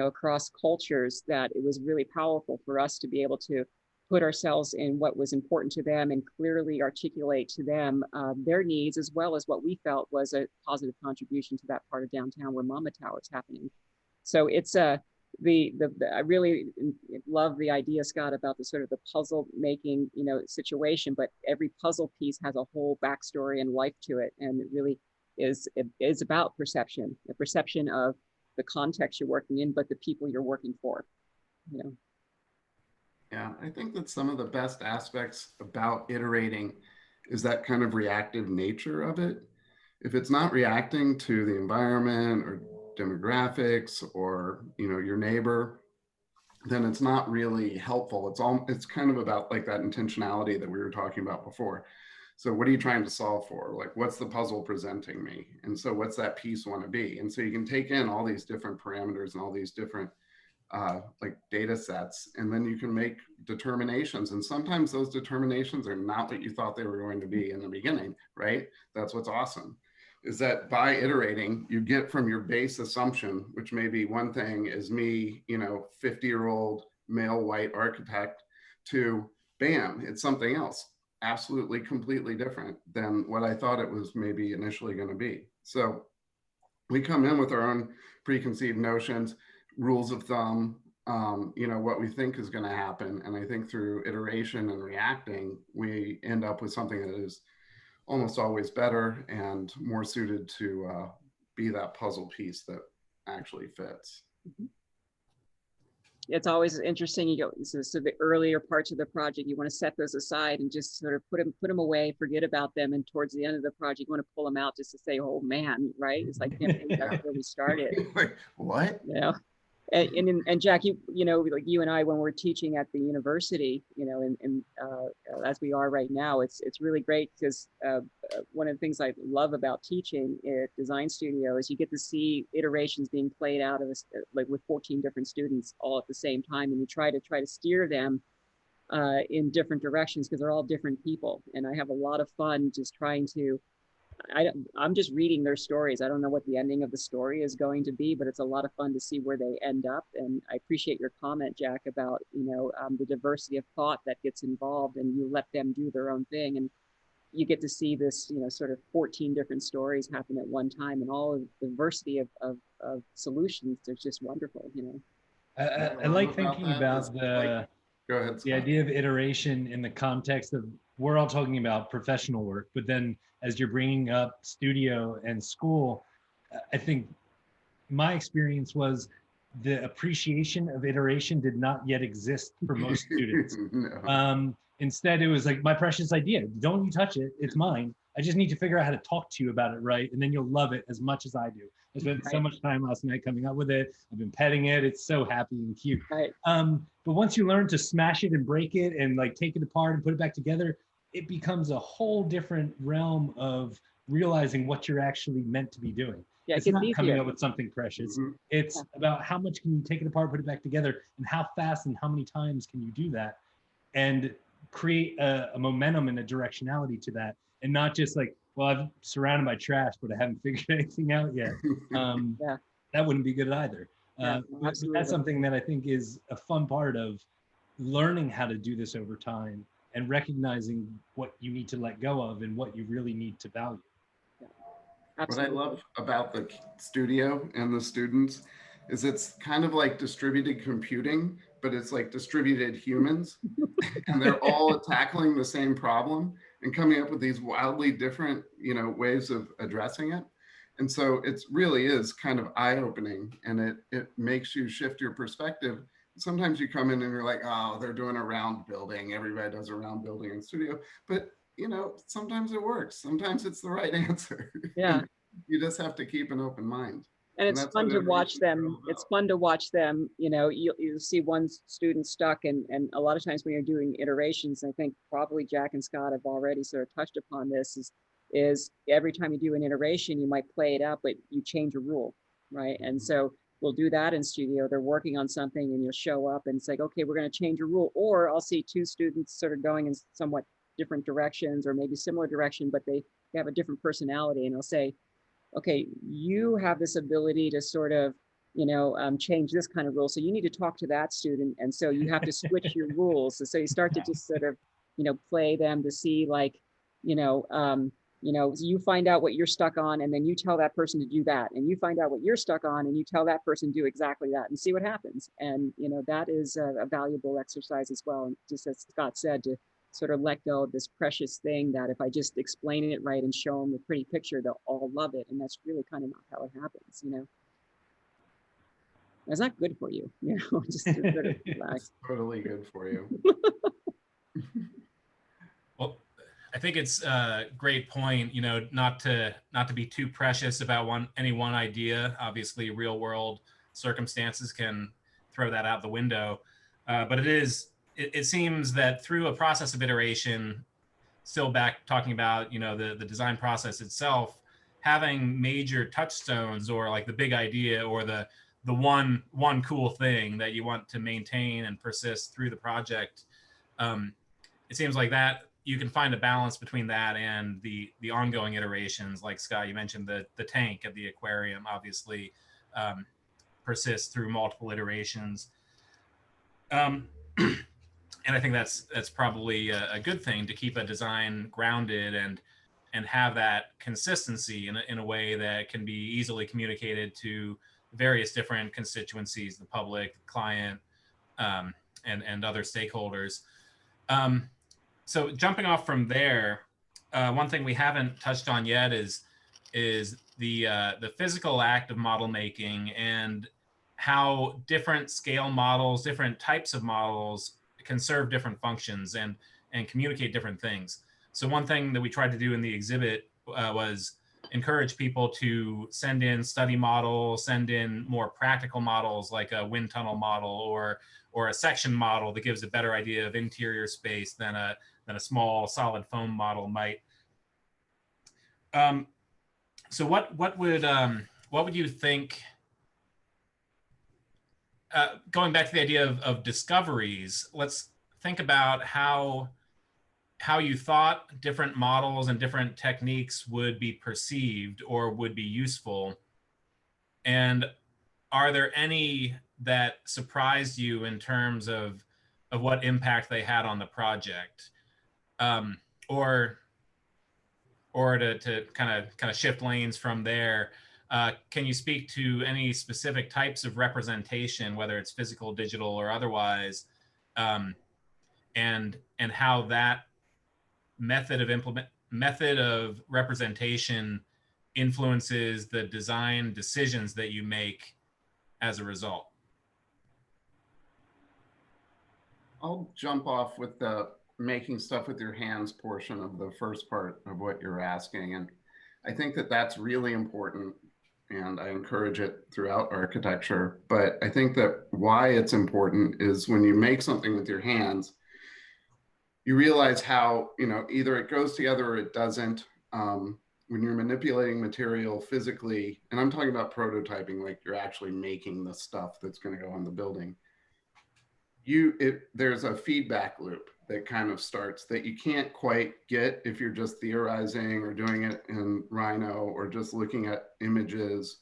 across cultures, that it was really powerful for us to be able to put ourselves in what was important to them and clearly articulate to them their needs, as well as what we felt was a positive contribution to that part of downtown where Mama Tower is happening. So it's I really love the idea, Scott, about the sort of the puzzle making, situation, but every puzzle piece has a whole backstory and life to it. And it really is about perception, the perception of the context you're working in, but the people you're working for, Yeah, I think that some of the best aspects about iterating is that kind of reactive nature of it. If it's not reacting to the environment or demographics or your neighbor, then it's not really helpful. It's kind of about like that intentionality that we were talking about before. So what are you trying to solve for? Like, what's the puzzle presenting me? And so what's that piece want to be? And so you can take in all these different parameters and all these different like data sets, and then you can make determinations. And sometimes those determinations are not what you thought they were going to be in the beginning, right? That's what's awesome, is that by iterating, you get from your base assumption, which may be one thing, is me, 50-year-old male white architect, to bam, it's something else, absolutely completely different than what I thought it was maybe initially going to be. So we come in with our own preconceived notions, rules of thumb, what we think is going to happen. And I think through iteration and reacting, we end up with something that is almost always better and more suited to be that puzzle piece that actually fits. Mm-hmm. It's always interesting. So the earlier parts of the project, you want to set those aside and just sort of put them away, forget about them. And towards the end of the project, you want to pull them out just to say, oh man, right? It's like, that's where we started. Like, what? And Jack, like you and I, when we're teaching at the university, as we are right now, it's really great, because one of the things I love about teaching at Design Studio is you get to see iterations being played out of like with 14 different students all at the same time, and you try to steer them in different directions, because they're all different people, and I have a lot of fun just trying to. I'm just reading their stories. I don't know what the ending of the story is going to be, but it's a lot of fun to see where they end up. And I appreciate your comment, Jack, about the diversity of thought that gets involved, and you let them do their own thing, and you get to see this sort of 14 different stories happen at one time, and all of the diversity of solutions. It's just wonderful. I like thinking about Go ahead, the idea of iteration in the context of, we're all talking about professional work, but then as you're bringing up studio and school, I think my experience was the appreciation of iteration did not yet exist for most students. No. Instead, it was like, my precious idea, don't you touch it, it's mine. I just need to figure out how to talk to you about it, right? And then you'll love it as much as I do. I spent so much time last night coming up with it. I've been petting it. It's so happy and cute. Right. But once you learn to smash it and break it and like take it apart and put it back together, it becomes a whole different realm of realizing what you're actually meant to be doing. Yeah, it's not coming up with something precious. Mm-hmm. It's about how much can you take it apart, put it back together, and how fast and how many times can you do that, and create a momentum and a directionality to that, and not just like, well, I'm surrounded by trash, but I haven't figured anything out yet. That wouldn't be good either. Yeah, But absolutely. that's something that I think is a fun part of learning how to do this over time and recognizing what you need to let go of and what you really need to value. Absolutely. What I love about the studio and the students is it's kind of like distributed computing, but it's like distributed humans. And they're all tackling the same problem and coming up with these wildly different, ways of addressing it. And so it really is kind of eye-opening, and it makes you shift your perspective. Sometimes you come in and you're like, oh, they're doing a round building. Everybody does a round building in studio. But sometimes it works. Sometimes it's the right answer. Yeah. You just have to keep an open mind. And it's that's fun what to watch iterations are them. all It's about. fun to watch them. You'll see one student stuck, and a lot of times when you're doing iterations, I think probably Jack and Scott have already sort of touched upon this, is every time you do an iteration, you might play it out, but you change a rule, right? And so we'll do that in studio. They're working on something and you'll show up and it's like, okay, we're going to change a rule. Or I'll see two students sort of going in somewhat different directions or maybe similar direction, but they have a different personality, and I'll say, okay, you have this ability to sort of, change this kind of rule. So you need to talk to that student. And so you have to switch your rules. So you start to just sort of, play them to see like, you find out what you're stuck on, and then you tell that person to do that. And you find out what you're stuck on, and you tell that person to do exactly that, and see what happens. And, that is a valuable exercise as well. And just as Scott said, to sort of let go of this precious thing that if I just explain it right and show them the pretty picture, they'll all love it. And that's really kind of not how it happens, It's not good for you, just to sort of relax. It's totally good for you. Well, I think it's a great point, not to be too precious about any one idea. Obviously, real world circumstances can throw that out the window. But it seems that through a process of iteration, still back talking about, the design process itself, having major touchstones or like the big idea or the one cool thing that you want to maintain and persist through the project. It seems like that you can find a balance between that and the ongoing iterations. Like Scott, you mentioned the tank at the aquarium obviously persists through multiple iterations. And I think that's probably a good thing, to keep a design grounded and have that consistency in a way that can be easily communicated to various different constituencies, the public, the client, and other stakeholders. So jumping off from there, one thing we haven't touched on yet is the physical act of model making and how different scale models, different types of models can serve different functions and communicate different things. So one thing that we tried to do in the exhibit was encourage people to send in study models, send in more practical models like a wind tunnel model or a section model that gives a better idea of interior space than a small solid foam model might. So what would you think? Going back to the idea of discoveries, let's think about how you thought different models and different techniques would be perceived or would be useful. And are there any that surprised you in terms of what impact they had on the project? Or to kind of shift lanes from there, can you speak to any specific types of representation, whether it's physical, digital, or otherwise, and how that method of representation influences the design decisions that you make as a result? I'll jump off with the making stuff with your hands portion of the first part of what you're asking. And I think that that's really important, and I encourage it throughout architecture. But I think that why it's important is when you make something with your hands, you realize how, either it goes together or it doesn't. When you're manipulating material physically, and I'm talking about prototyping, like you're actually making the stuff that's going to go on the building, there's a feedback loop that kind of starts that you can't quite get if you're just theorizing or doing it in Rhino or just looking at images.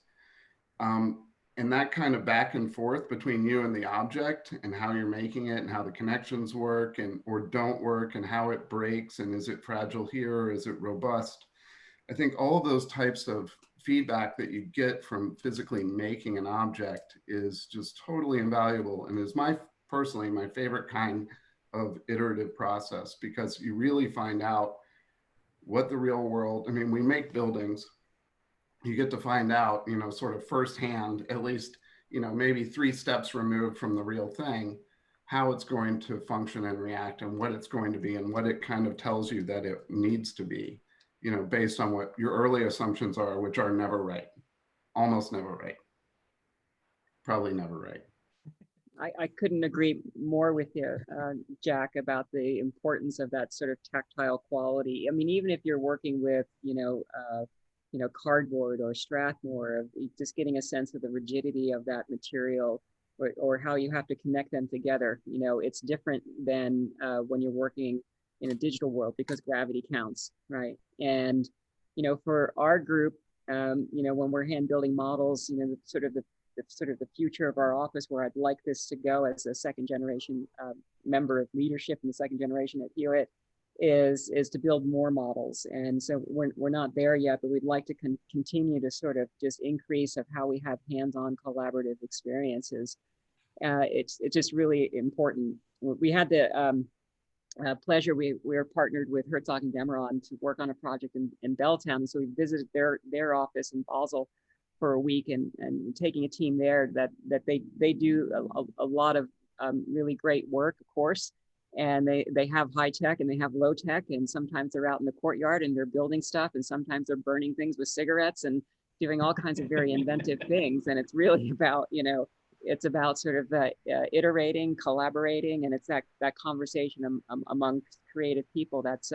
And And that kind of back and forth between you and the object and how you're making it and how the connections work and or don't work and how it breaks and is it fragile here or is it robust? I think all of those types of feedback that you get from physically making an object is just totally invaluable and is personally my favorite kind of iterative process, because you really find out what the real world, I mean, we make buildings, you get to find out, you know, sort of firsthand, at least, you know, maybe 3 steps removed from the real thing, how it's going to function and react and what it's going to be and what it kind of tells you that it needs to be, you know, based on what your early assumptions are, which are never right, almost never right, probably never right. I couldn't agree more with you, Jack, about the importance of that sort of tactile quality. I mean, even if you're working with, you know, cardboard or Strathmore, of just getting a sense of the rigidity of that material, or how you have to connect them together. You know, it's different than when you're working in a digital world, because gravity counts, right? And, you know, for our group, you know, when we're hand building models, you know, the future of our office, where I'd like this to go as a second generation member of leadership in the second generation at Hewitt, is to build more models. And so we're not there yet, but we'd like to continue to sort of just increase of how we have hands-on collaborative experiences. It's just really important. We had the pleasure, we were partnered with Herzog and Demeron to work on a project in Belltown. So we visited their office in Basel for a week, and taking a team there that they do a lot of really great work, of course. And they have high tech and they have low tech, and sometimes they're out in the courtyard and they're building stuff, and sometimes they're burning things with cigarettes and doing all kinds of very inventive things. And it's really about, you know, it's about sort of iterating, collaborating, and it's that conversation among creative people that's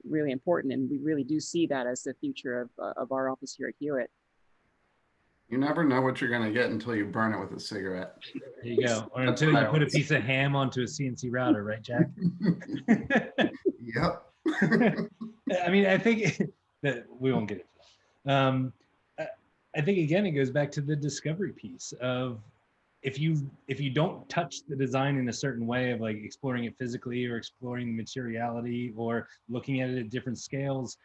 really important. And we really do see that as the future of our office here at Hewitt. You never know what you're going to get until you burn it with a cigarette. There you go. Or until you put a piece of ham onto a CNC router, right, Jack? Yep. I mean, I think that we won't get into that. I think, again, it goes back to the discovery piece of if you don't touch the design in a certain way of like exploring it physically or exploring the materiality or looking at it at different scales,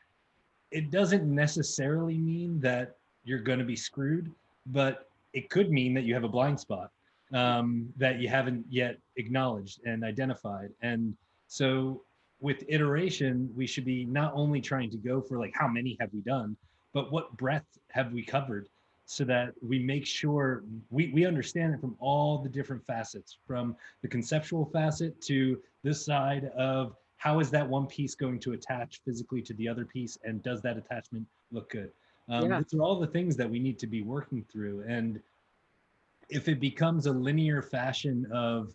it doesn't necessarily mean that you're going to be screwed, but it could mean that you have a blind spot that you haven't yet acknowledged and identified. And so with iteration, we should be not only trying to go for like, how many have we done, but what breadth have we covered, so that we make sure we understand it from all the different facets, from the conceptual facet to this side of how is that one piece going to attach physically to the other piece, and does that attachment look good? These are all the things that we need to be working through. And if it becomes a linear fashion of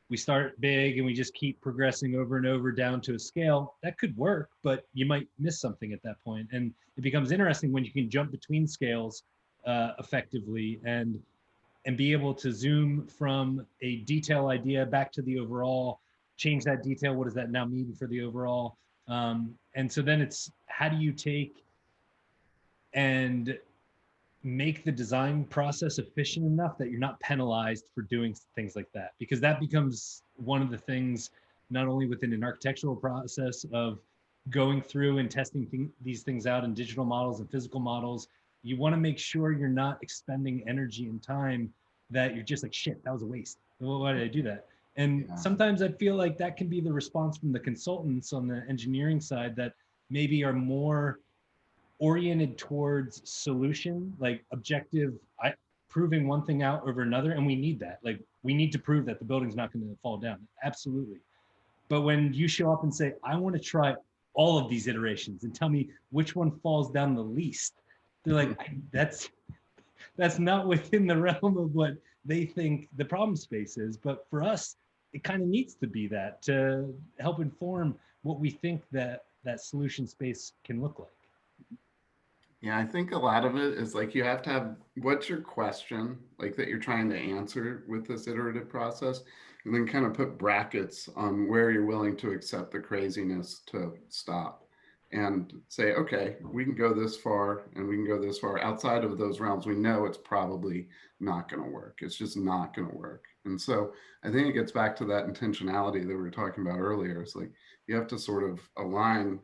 we start big and we just keep progressing over and over down to a scale, that could work, but you might miss something at that point. And it becomes interesting when you can jump between scales effectively and be able to zoom from a detail idea back to the overall, change that detail. What does that now mean for the overall? And so then it's, how do you take and make the design process efficient enough that you're not penalized for doing things like that? Because that becomes one of the things, not only within an architectural process of going through and testing these things out in digital models and physical models, you want to make sure you're not expending energy and time that you're just like, shit, that was a waste. Why did I do that? And sometimes I feel like that can be the response from the consultants on the engineering side that maybe are more oriented towards solution, like objective, proving one thing out over another. And we need that. Like, we need to prove that the building's not going to fall down. Absolutely. But when you show up and say, I want to try all of these iterations and tell me which one falls down the least, they're like, that's not within the realm of what they think the problem space is. But for us, it kind of needs to be that, to help inform what we think that solution space can look like. Yeah, I think a lot of it is like, you have to have, what's your question, like, that you're trying to answer with this iterative process, and then kind of put brackets on where you're willing to accept the craziness to stop. and say, okay, we can go this far and we can go this far. Outside of those realms, we know it's probably not going to work. It's just not going to work. And so I think it gets back to that intentionality that we were talking about earlier. It's like you have to sort of align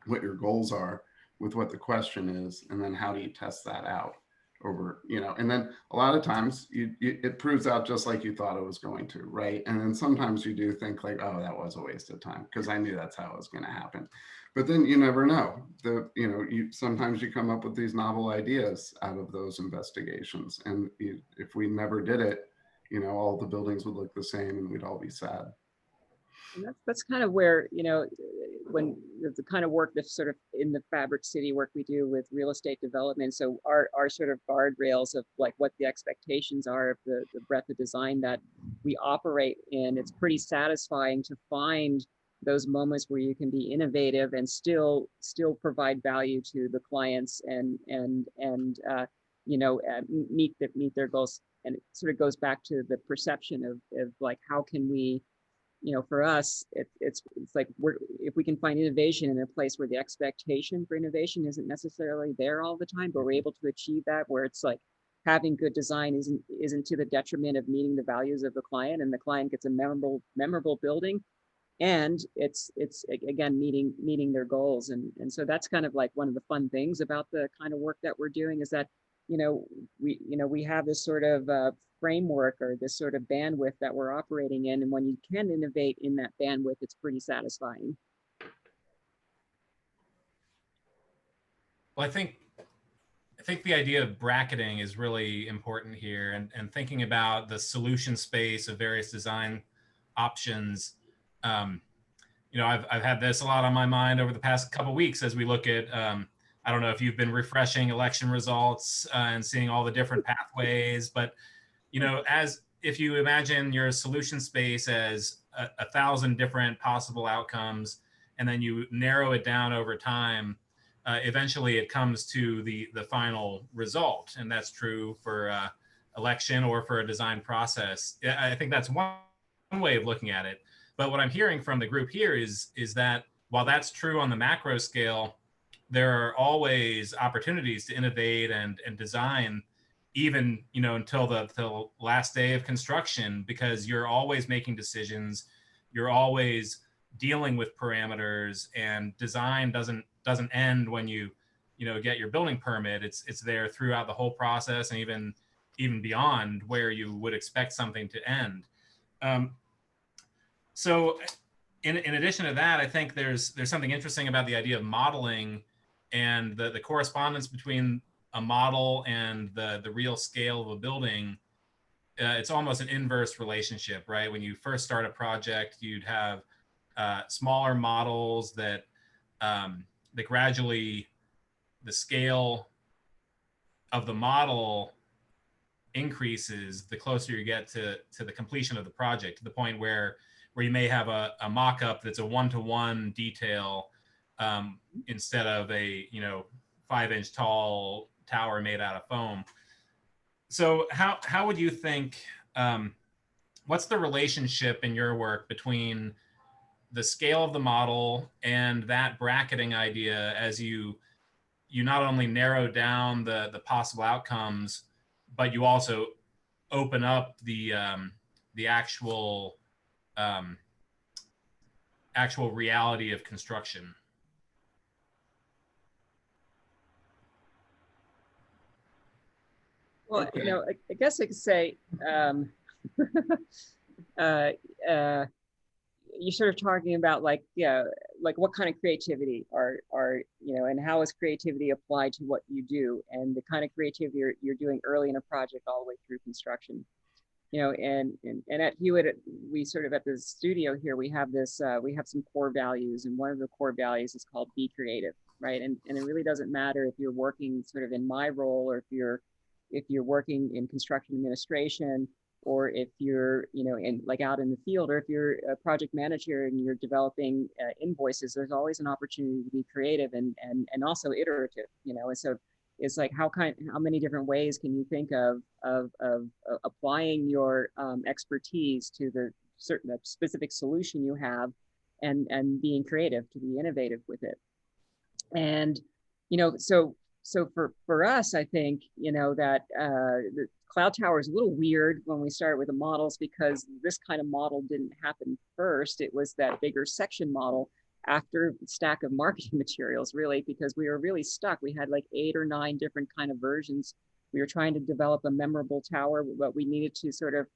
what your goals are with what the question is, and then how do you test that out over, and then a lot of times it proves out just like you thought it was going to, right? And then sometimes you do think like, oh, that was a waste of time because I knew that's how it was going to happen. But then you never know. Sometimes you come up with these novel ideas out of those investigations, and if we never did it, all the buildings would look the same and we'd all be sad. And that's kind of where, when the kind of work that's sort of in the Fabric City work we do with real estate development. So our sort of guardrails of like what the expectations are of the breadth of design that we operate in, it's pretty satisfying to find those moments where you can be innovative and still provide value to the clients and meet their goals. And it sort of goes back to the perception of like, how can we, for us, it's like if we can find innovation in a place where the expectation for innovation isn't necessarily there all the time, but we're able to achieve that, where it's like having good design isn't to the detriment of meeting the values of the client, and the client gets a memorable building, and it's again meeting their goals, and so that's kind of like one of the fun things about the kind of work that we're doing, is that we have this sort of framework or this sort of bandwidth that we're operating in, and when you can innovate in that bandwidth, it's pretty satisfying. Well, I think the idea of bracketing is really important here, and thinking about the solution space of various design options. I've had this a lot on my mind over the past couple of weeks as we look at, I don't know if you've been refreshing election results and seeing all the different pathways, but as if you imagine your solution space as 1,000 different possible outcomes, and then you narrow it down over time, eventually it comes to the final result. And that's true for election or for a design process. I think that's one way of looking at it. But what I'm hearing from the group here is that while that's true on the macro scale, there are always opportunities to innovate and design, even until the last day of construction, because you're always making decisions, you're always dealing with parameters, and design doesn't end when you get your building permit. It's there throughout the whole process, and even beyond where you would expect something to end. So in addition to that, I think there's something interesting about the idea of modeling and the correspondence between a model and the real scale of a building. It's almost an inverse relationship, right? When you first start a project, you'd have smaller models that gradually the scale of the model increases the closer you get to the completion of the project, to the point where you may have a mock-up that's a 1-to-1 detail instead of a 5-inch tall tower made out of foam. So how would you think, what's the relationship in your work between the scale of the model and that bracketing idea, as you not only narrow down the possible outcomes, but you also open up the actual reality of construction? Well, Okay. I guess I could say, you're sort of talking about like what kind of creativity are and how is creativity applied to what you do, and the kind of creativity you're doing early in a project all the way through construction. And at Hewitt, we sort of, at the studio here, we have this, we have some core values, and one of the core values is called be creative, right? And it really doesn't matter if you're working sort of in my role, or if you're working in construction administration, or if you're, out in the field, or if you're a project manager and you're developing invoices, there's always an opportunity to be creative and also iterative, and so it's like, how many different ways can you think of applying your expertise to the specific solution you have, and being creative to be innovative with it. And, you know, so for us, I think, you know, that the cloud tower is a little weird when we started with the models, because this kind of model didn't happen first. It was that bigger section model after the stack of marketing materials, really, because we were really stuck. We had like 8 or 9 different kind of versions. We were trying to develop a memorable tower, but we needed to sort of,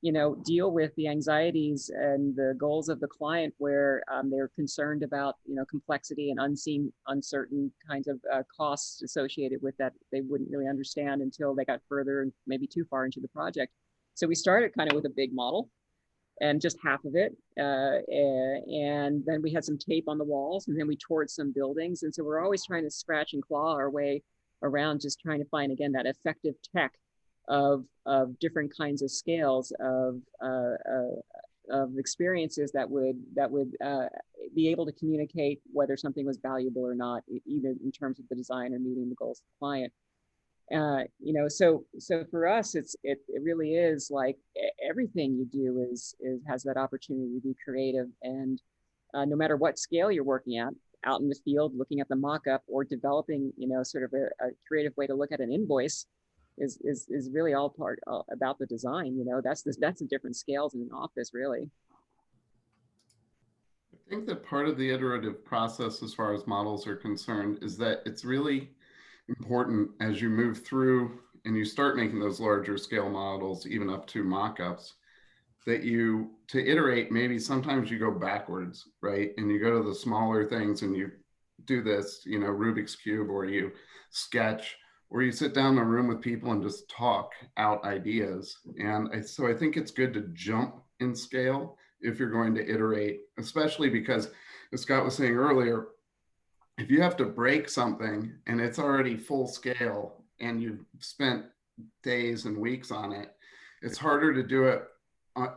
you know, deal with the anxieties and the goals of the client, where they're concerned about, you know, complexity and unseen, uncertain kinds of costs associated with that they wouldn't really understand until they got further and maybe too far into the project. So we started kind of with a big model and just half of it. And then we had some tape on the walls, and then we toured some buildings. And so we're always trying to scratch and claw our way around, just trying to find, again, that effective tech of different kinds of scales of experiences that would be able to communicate whether something was valuable or not, either in terms of the design or meeting the goals of the client. You know, so for us, it really is like everything you do has that opportunity to be creative, and no matter what scale you're working at, out in the field, looking at the mock-up, or developing, you know, sort of a creative way to look at an invoice, is really all part about the design. You know, that's the different scales in an office, really. I think that part of the iterative process, as far as models are concerned, is that it's really important as you move through and you start making those larger scale models, even up to mock-ups, that to iterate, maybe sometimes you go backwards, right? And you go to the smaller things and you do this, you know, Rubik's Cube, or you sketch, or you sit down in a room with people and just talk out ideas. And so I think it's good to jump in scale if you're going to iterate, especially because, as Scott was saying earlier, if you have to break something and it's already full scale and you've spent days and weeks on it, it's harder to do it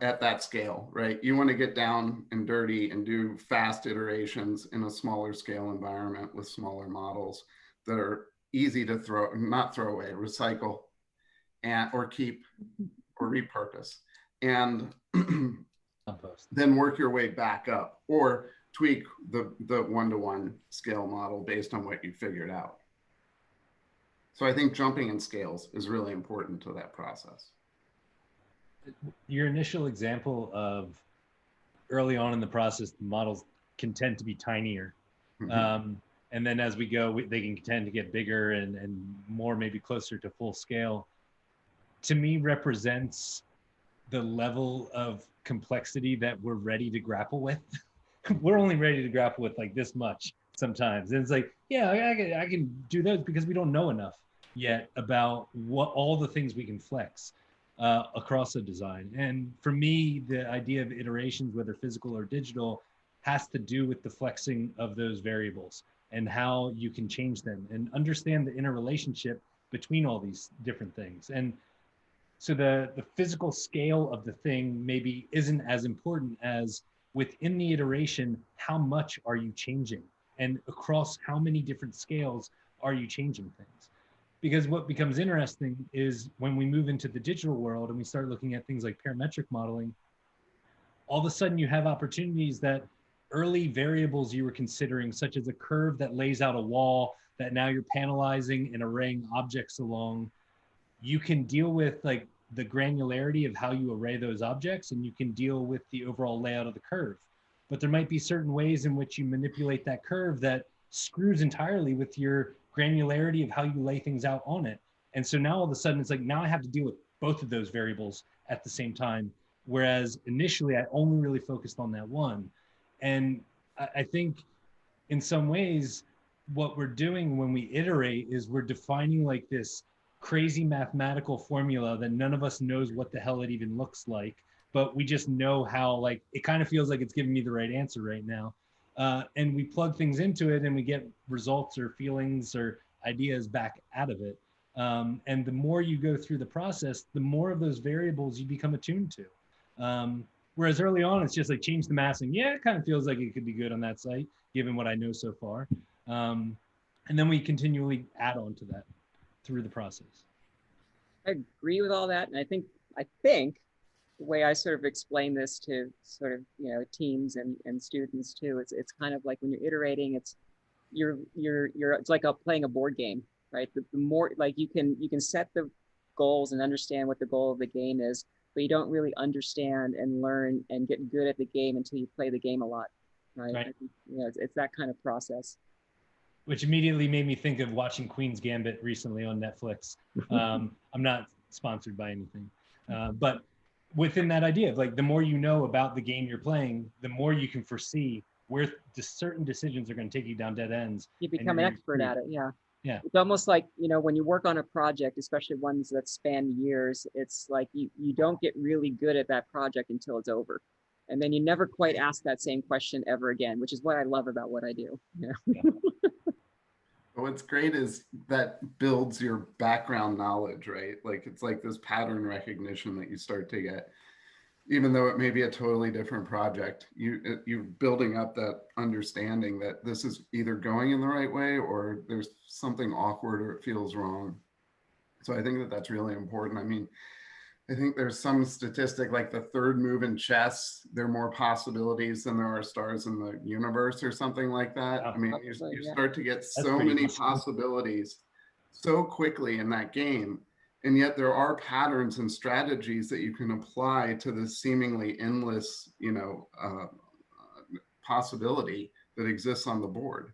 at that scale, right? You want to get down and dirty and do fast iterations in a smaller scale environment with smaller models that are easy to not throw away, recycle, or keep, or repurpose, and then work your way back up, or tweak the one-to-one scale model based on what you figured out. So I think jumping in scales is really important to that process. Your initial example of early on in the process, the models can tend to be tinier. Mm-hmm. And then as we go, they can tend to get bigger and more, maybe closer to full scale. To me, represents the level of complexity that we're ready to grapple with. We're only ready to grapple with like this much sometimes. And it's like, yeah, I can do those because we don't know enough yet about what all the things we can flex across a design. And for me, the idea of iterations, whether physical or digital, has to do with the flexing of those variables and how you can change them and understand the interrelationship between all these different things. And so the physical scale of the thing maybe isn't as important as within the iteration, how much are you changing? And across how many different scales are you changing things? Because what becomes interesting is when we move into the digital world and we start looking at things like parametric modeling, all of a sudden you have opportunities that early variables you were considering, such as a curve that lays out a wall that now you're panelizing and arraying objects along, you can deal with like the granularity of how you array those objects, and you can deal with the overall layout of the curve. But there might be certain ways in which you manipulate that curve that screws entirely with your granularity of how you lay things out on it. And so now all of a sudden it's like, now I have to deal with both of those variables at the same time. Whereas initially I only really focused on that one. And I think in some ways, what we're doing when we iterate is we're defining like this crazy mathematical formula that none of us knows what the hell it even looks like, but we just know how, like, it kind of feels like it's giving me the right answer right now. And we plug things into it and we get results or feelings or ideas back out of it. And the more you go through the process, the more of those variables you become attuned to. Whereas early on, it's just like change the massing. Yeah, it kind of feels like it could be good on that site, given what I know so far. And then we continually add on to that through the process. I agree with all that. And I think the way I sort of explain this to sort of, you know, teams and students too, it's kind of like when you're iterating, it's like playing a board game, right? The more like you can set the goals and understand what the goal of the game is, but you don't really understand and learn and get good at the game until you play the game a lot, right? Right. I think, you know, it's that kind of process. Which immediately made me think of watching Queen's Gambit recently on Netflix. I'm not sponsored by anything, but within that idea of like, the more you know about the game you're playing, the more you can foresee where certain decisions are going to take you down dead ends. You become an expert at it, yeah. Yeah. It's almost like, you know, when you work on a project, especially ones that span years, it's like you don't get really good at that project until it's over. And then you never quite ask that same question ever again, which is what I love about what I do. Yeah. What's great is that builds your background knowledge, right? Like it's like this pattern recognition that you start to get, even though it may be a totally different project. You're building up that understanding that this is either going in the right way or there's something awkward or it feels wrong. So I think that that's really important. I mean, I think there's some statistic like the third move in chess, there are more possibilities than there are stars in the universe or something like that. I mean, you start to get so many possibilities so quickly in that game. And yet there are patterns and strategies that you can apply to the seemingly endless, you know, possibility that exists on the board.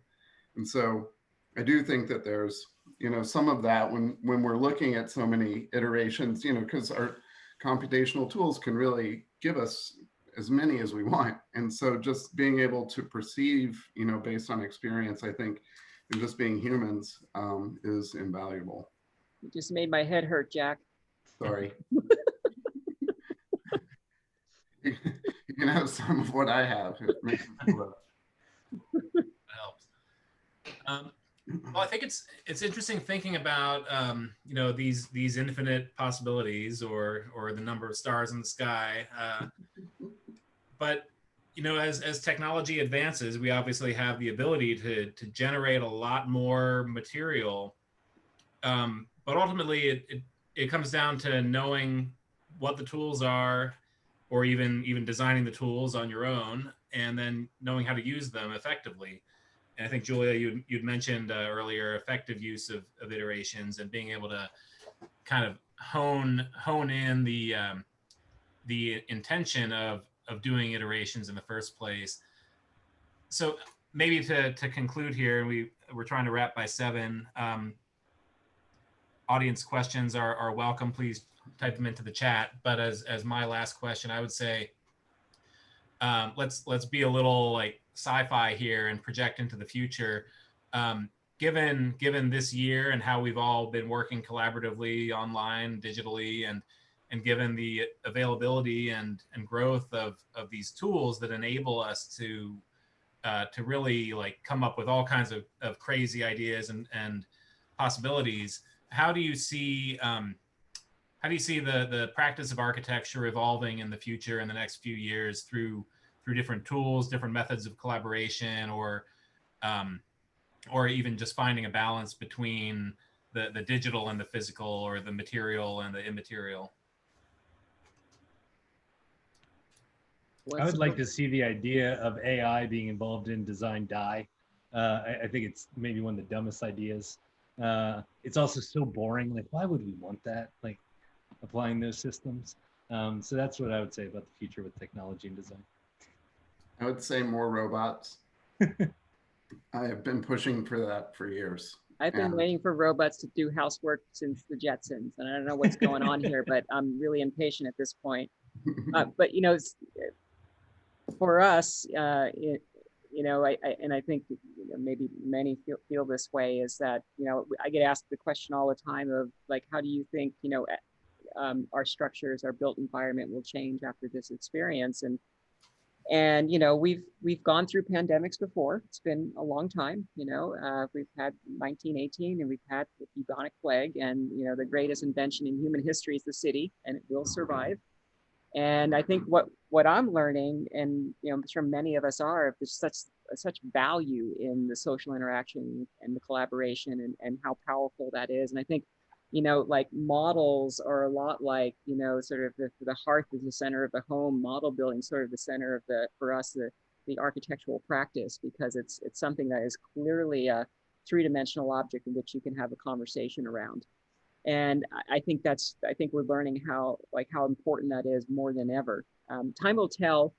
And so I do think that there's, you know, some of that when we're looking at so many iterations, you know, because our computational tools can really give us as many as we want. And so just being able to perceive, you know, based on experience, I think, and just being humans is invaluable. You just made my head hurt, Jack. Sorry. You can have some of what I have. It makes me feel better. That helps. Well, I think it's interesting thinking about you know, these infinite possibilities or the number of stars in the sky. But you know, as technology advances, we obviously have the ability to generate a lot more material. But ultimately, it comes down to knowing what the tools are, or even designing the tools on your own, and then knowing how to use them effectively. And I think, Julia, you'd mentioned earlier effective use of iterations and being able to kind of hone in the intention of doing iterations in the first place. So maybe to conclude here, we're trying to wrap by 7. Audience questions are welcome. Please type them into the chat. But as my last question, I would say, let's be a little like sci-fi here and project into the future. Given this year and how we've all been working collaboratively online, digitally, and given the availability and growth of these tools that enable us to really like come up with all kinds of crazy ideas and possibilities, how do you see the practice of architecture evolving in the future in the next few years through different tools, different methods of collaboration, or even just finding a balance between the digital and the physical, or the material and the immaterial? I would like to see the idea of AI being involved in design die. I think it's maybe one of the dumbest ideas. It's also so boring. Like, why would we want that? Like, applying those systems. So that's what I would say about the future with technology and design. I would say more robots. I have been pushing for that for years. I've been waiting for robots to do housework since the Jetsons, and I don't know what's going on here, but I'm really impatient at this point. But you know, for us, you know, I think, you know, maybe many feel this way, is that, you know, I get asked the question all the time of like, how do you think, you know, our structures, our built environment will change after this experience? And you know, we've gone through pandemics before. It's been a long time. You know, we've had 1918, and we've had the bubonic plague, and you know, the greatest invention in human history is the city, and it will survive. And I think what I'm learning, and you know, I'm sure many of us are, there's such value in the social interaction and the collaboration, and how powerful that is. And I think, you know, like models are a lot like, you know, sort of the hearth is the center of the home, model building sort of the center of for us, the the architectural practice, because it's something that is clearly a three-dimensional object in which you can have a conversation around. And I think we're learning how important that is more than ever. Time will tell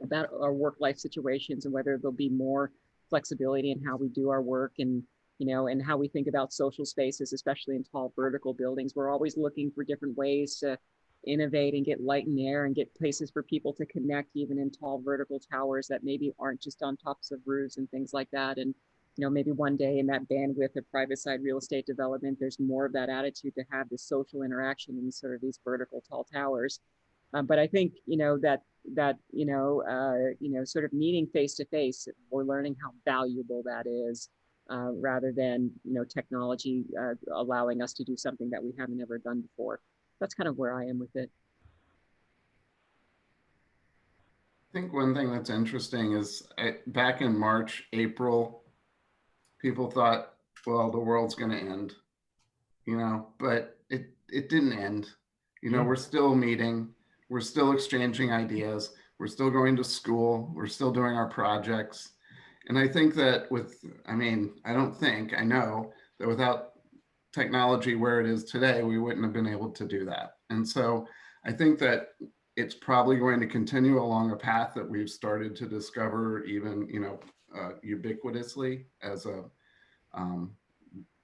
about our work-life situations and whether there'll be more flexibility in how we do our work, and and how we think about social spaces, especially in tall vertical buildings. We're always looking for different ways to innovate and get light and air and get places for people to connect, even in tall vertical towers that maybe aren't just on tops of roofs and things like that. And maybe one day in that bandwidth of private side real estate development, there's more of that attitude to have this social interaction in sort of these vertical tall towers. But I think sort of meeting face to face, we're learning how valuable that is, rather than technology allowing us to do something that we haven't ever done before. That's kind of where I am with it. I think one thing that's interesting is back in March, April, people thought, well, the world's going to end, but it didn't end. We're still meeting, we're still exchanging ideas, we're still going to school, we're still doing our projects. And I think that I know that without technology where it is today, we wouldn't have been able to do that. And so I think that it's probably going to continue along a path that we've started to discover, even, ubiquitously as a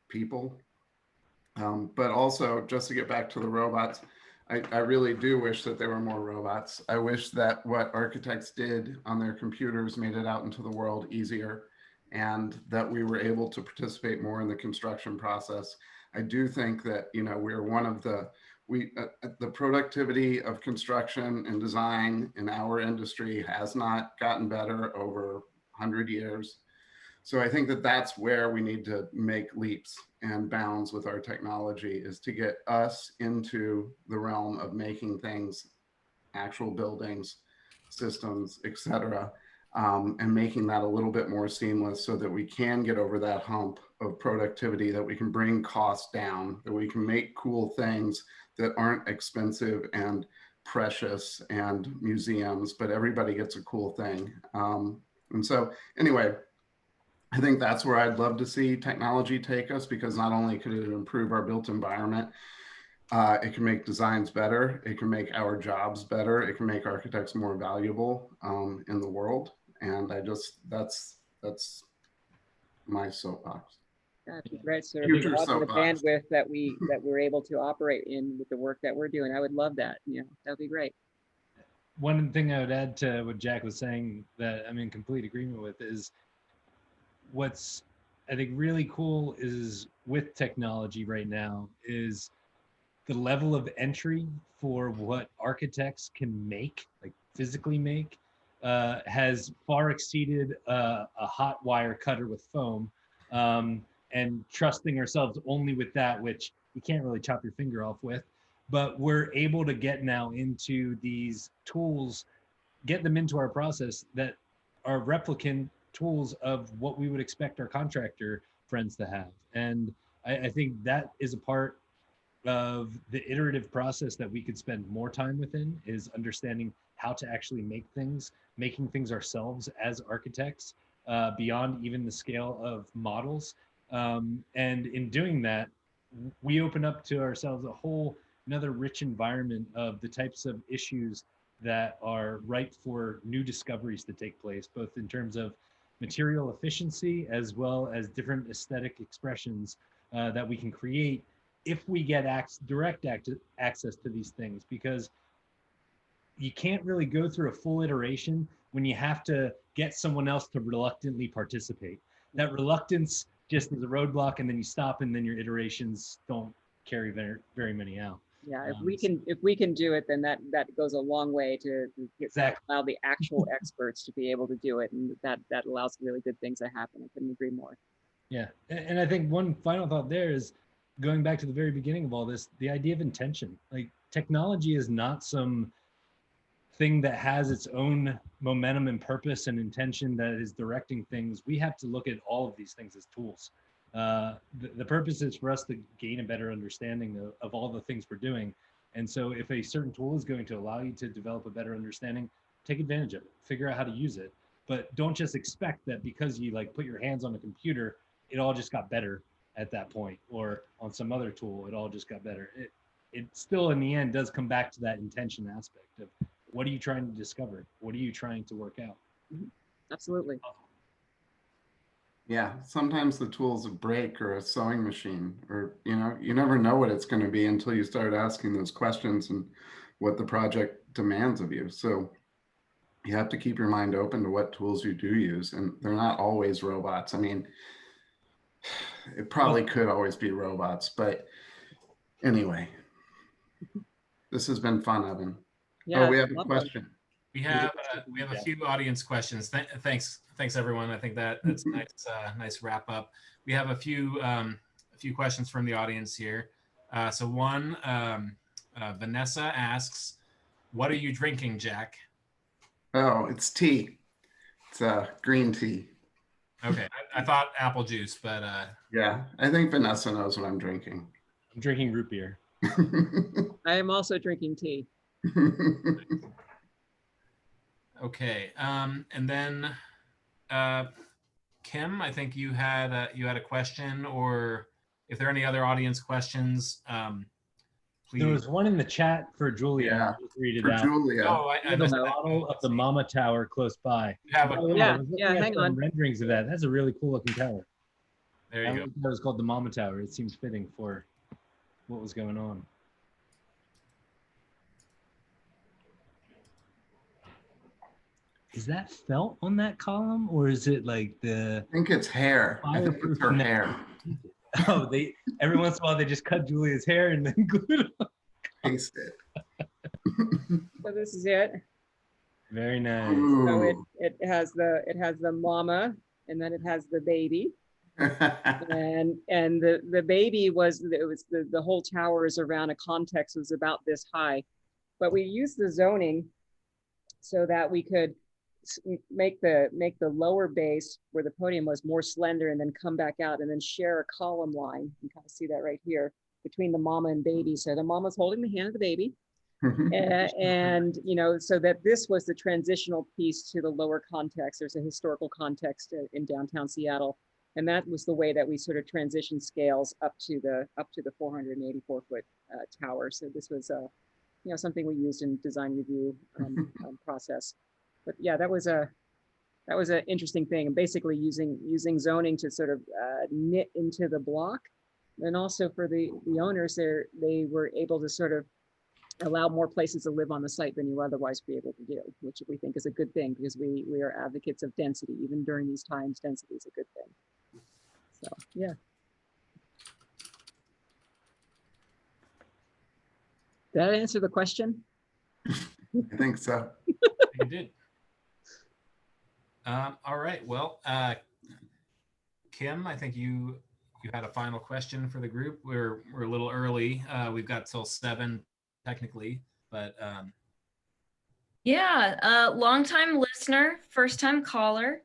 people. But also, just to get back to the robots, I really do wish that there were more robots. I wish that what architects did on their computers made it out into the world easier, and that we were able to participate more in the construction process. I do think that, we're one of the productivity of construction and design in our industry has not gotten better over 100 years. So I think that that's where we need to make leaps and bounds with our technology, is to get us into the realm of making things, actual buildings, systems, etc., and making that a little bit more seamless so that we can get over that hump of productivity, that we can bring costs down, that we can make cool things that aren't expensive and precious and museums, but everybody gets a cool thing. And so anyway, I think that's where I'd love to see technology take us, because not only could it improve our built environment, it can make designs better, it can make our jobs better, it can make architects more valuable in the world. And that's my soapbox. That'd be great. So the bandwidth that we're able to operate in with the work that we're doing, I would love that. That'd be great. One thing I would add to what Jack was saying that I'm in complete agreement with is, what's I think really cool is with technology right now is the level of entry for what architects can make, like physically make, has far exceeded a hot wire cutter with foam, and trusting ourselves only with that, which you can't really chop your finger off with. But we're able to get now into these tools, get them into our process that are replicant tools of what we would expect our contractor friends to have. And I think that is a part of the iterative process that we could spend more time within, is understanding how to actually make things, making things ourselves as architects, beyond even the scale of models. And in doing that, we open up to ourselves another rich environment of the types of issues that are ripe for new discoveries to take place, both in terms of material efficiency as well as different aesthetic expressions that we can create if we get direct access to these things. Because you can't really go through a full iteration when you have to get someone else to reluctantly participate. That reluctance just is a roadblock, and then you stop, and then your iterations don't carry very many out. Yeah, if we can do it, then that goes a long way to allow the actual experts to be able to do it, and that allows really good things to happen. I couldn't agree more. Yeah, and I think one final thought there is, going back to the very beginning of all this, the idea of intention. Like, technology is not some thing that has its own momentum and purpose and intention that is directing things. We have to look at all of these things as tools. The purpose is for us to gain a better understanding of all the things we're doing. And so if a certain tool is going to allow you to develop a better understanding, take advantage of it, figure out how to use it. but don't just expect that because you like put your hands on a computer, it all just got better at that point, or on some other tool, it all just got better. It still in the end does come back to that intention aspect of what are you trying to discover? What are you trying to work out? Absolutely. Yeah, sometimes the tool's a brake or a sewing machine, or, you know, you never know what it's going to be until you start asking those questions and what the project demands of you. So you have to keep your mind open to what tools you do use, and they're not always robots. I mean, it probably could always be robots, but anyway, this has been fun, Evan. Yeah. Oh, we have a love question. We have a few audience questions. Thanks everyone. I think that's nice nice wrap up. We have a few questions from the audience here. So one, Vanessa asks, "What are you drinking, Jack?" Oh, it's tea. It's green tea. Okay, I thought apple juice, but Yeah, I think Vanessa knows what I'm drinking. I'm drinking root beer. I am also drinking tea. okay. And then Kim, I think you had a question, or if there are any other audience questions, please. There was one in the chat for Julia. Yeah, I'll just read it for out. Julia. Oh, I The missed that. model of the Mama Tower close by. You have a, Oh, Yeah, I was looking yeah, at hang some on. renderings of that. That's a really cool looking tower. there you go. That was called the Mama Tower. It seems fitting for what was going on. Is that felt on that column, or is it like the? I think it's hair. I think it's her hair. Oh, every once in a while they just cut Julia's hair and then glued it on. Paste it. So this is it. Very nice. So Ooh. it has the mama, and then it has the baby. and the baby the whole tower is around a context was about this high, but we used the zoning so that we could make the lower base where the podium was more slender, and then come back out and then share a column line. You can kind of see that right here between the mama and baby. So the mama's holding the hand of the baby. And you know, so that this was the transitional piece to the lower context. There's a historical context in downtown Seattle, and that was the way that we sort of transition scales up to the 484 foot tower. So this was you know, something we used in design review process. But yeah, that was an interesting thing, and basically using zoning to sort of knit into the block, and also for the owners there, they were able to sort of allow more places to live on the site than you otherwise be able to do, which we think is a good thing, because we are advocates of density. Even during these times, density is a good thing. So yeah. Did that answer the question? I think so. You did. All right. Well, Kim, I think you had a final question for the group. We're a little early. We've got till 7 technically, but Yeah, longtime listener, first time caller.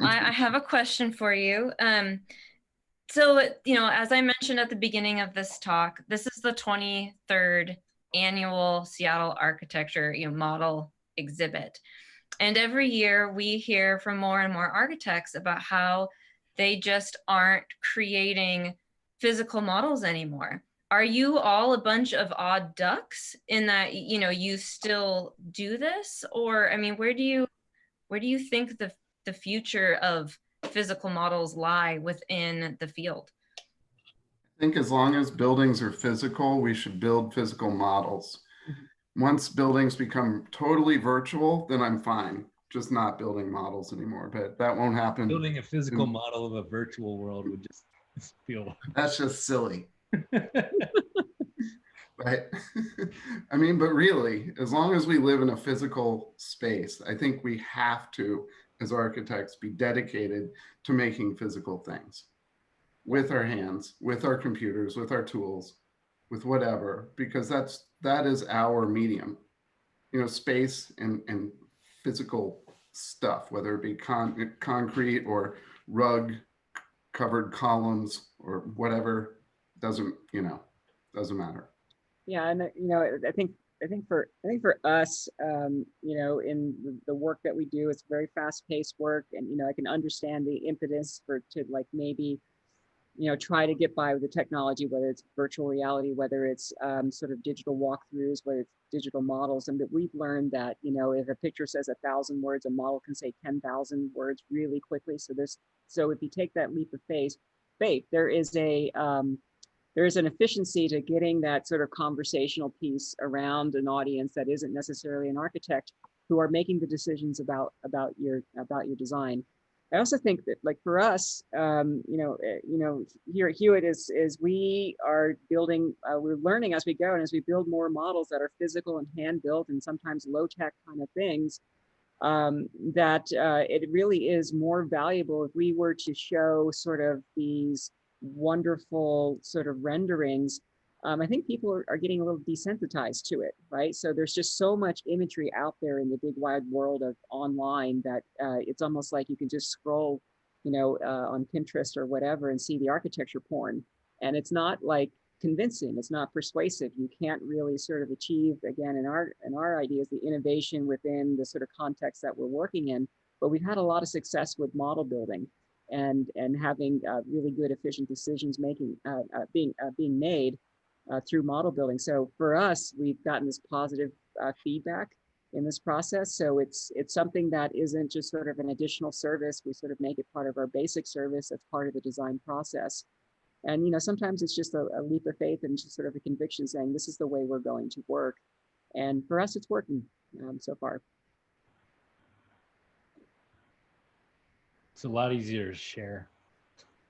I have a question for you. So, you know, as I mentioned at the beginning of this talk, this is the 23rd annual Seattle Architecture, you know, model exhibit. And every year we hear from more and more architects about how they just aren't creating physical models anymore. Are you all a bunch of odd ducks in that, you know, you still do this? Or, I mean, where do you think the future of physical models lie within the field? I think as long as buildings are physical, we should build physical models. Once buildings become totally virtual, then I'm fine. Just not building models anymore, but that won't happen. Building a physical model of a virtual world would just feel. That's just silly. Right? I mean, but really, as long as we live in a physical space, I think we have to, as architects, be dedicated to making physical things with our hands, with our computers, with our tools, with whatever, because that is our medium, you know, space and physical stuff, whether it be concrete or rug covered columns or whatever, doesn't matter. Yeah, and you know, I think for us, you know, in the work that we do, it's very fast-paced work, and you know, I can understand the impetus to like maybe, you know, try to get by with the technology, whether it's virtual reality, whether it's sort of digital walkthroughs, whether it's digital models. And that we've learned that, you know, if a picture says 1,000 words, a model can say 10,000 words really quickly. So if you take that leap of faith, there is an efficiency to getting that sort of conversational piece around an audience that isn't necessarily an architect, who are making the decisions about your design. I also think that, like, for us, you know, here at Hewitt is we are building, we're learning as we go, and as we build more models that are physical and hand built and sometimes low tech kind of things, that it really is more valuable if we were to show sort of these wonderful sort of renderings. I think people are getting a little desensitized to it, right? So there's just so much imagery out there in the big wide world of online that it's almost like you can just scroll, you know, on Pinterest or whatever and see the architecture porn. And it's not like convincing, it's not persuasive. You can't really sort of achieve, again, in our ideas, the innovation within the sort of context that we're working in. But we've had a lot of success with model building and having really good, efficient decisions being made through model building. So for us, we've gotten this positive feedback in this process. So it's something that isn't just sort of an additional service. We sort of make it part of our basic service. That's part of the design process. And, you know, sometimes it's just a leap of faith and just sort of a conviction saying, this is the way we're going to work. And for us, it's working so far. It's a lot easier to share.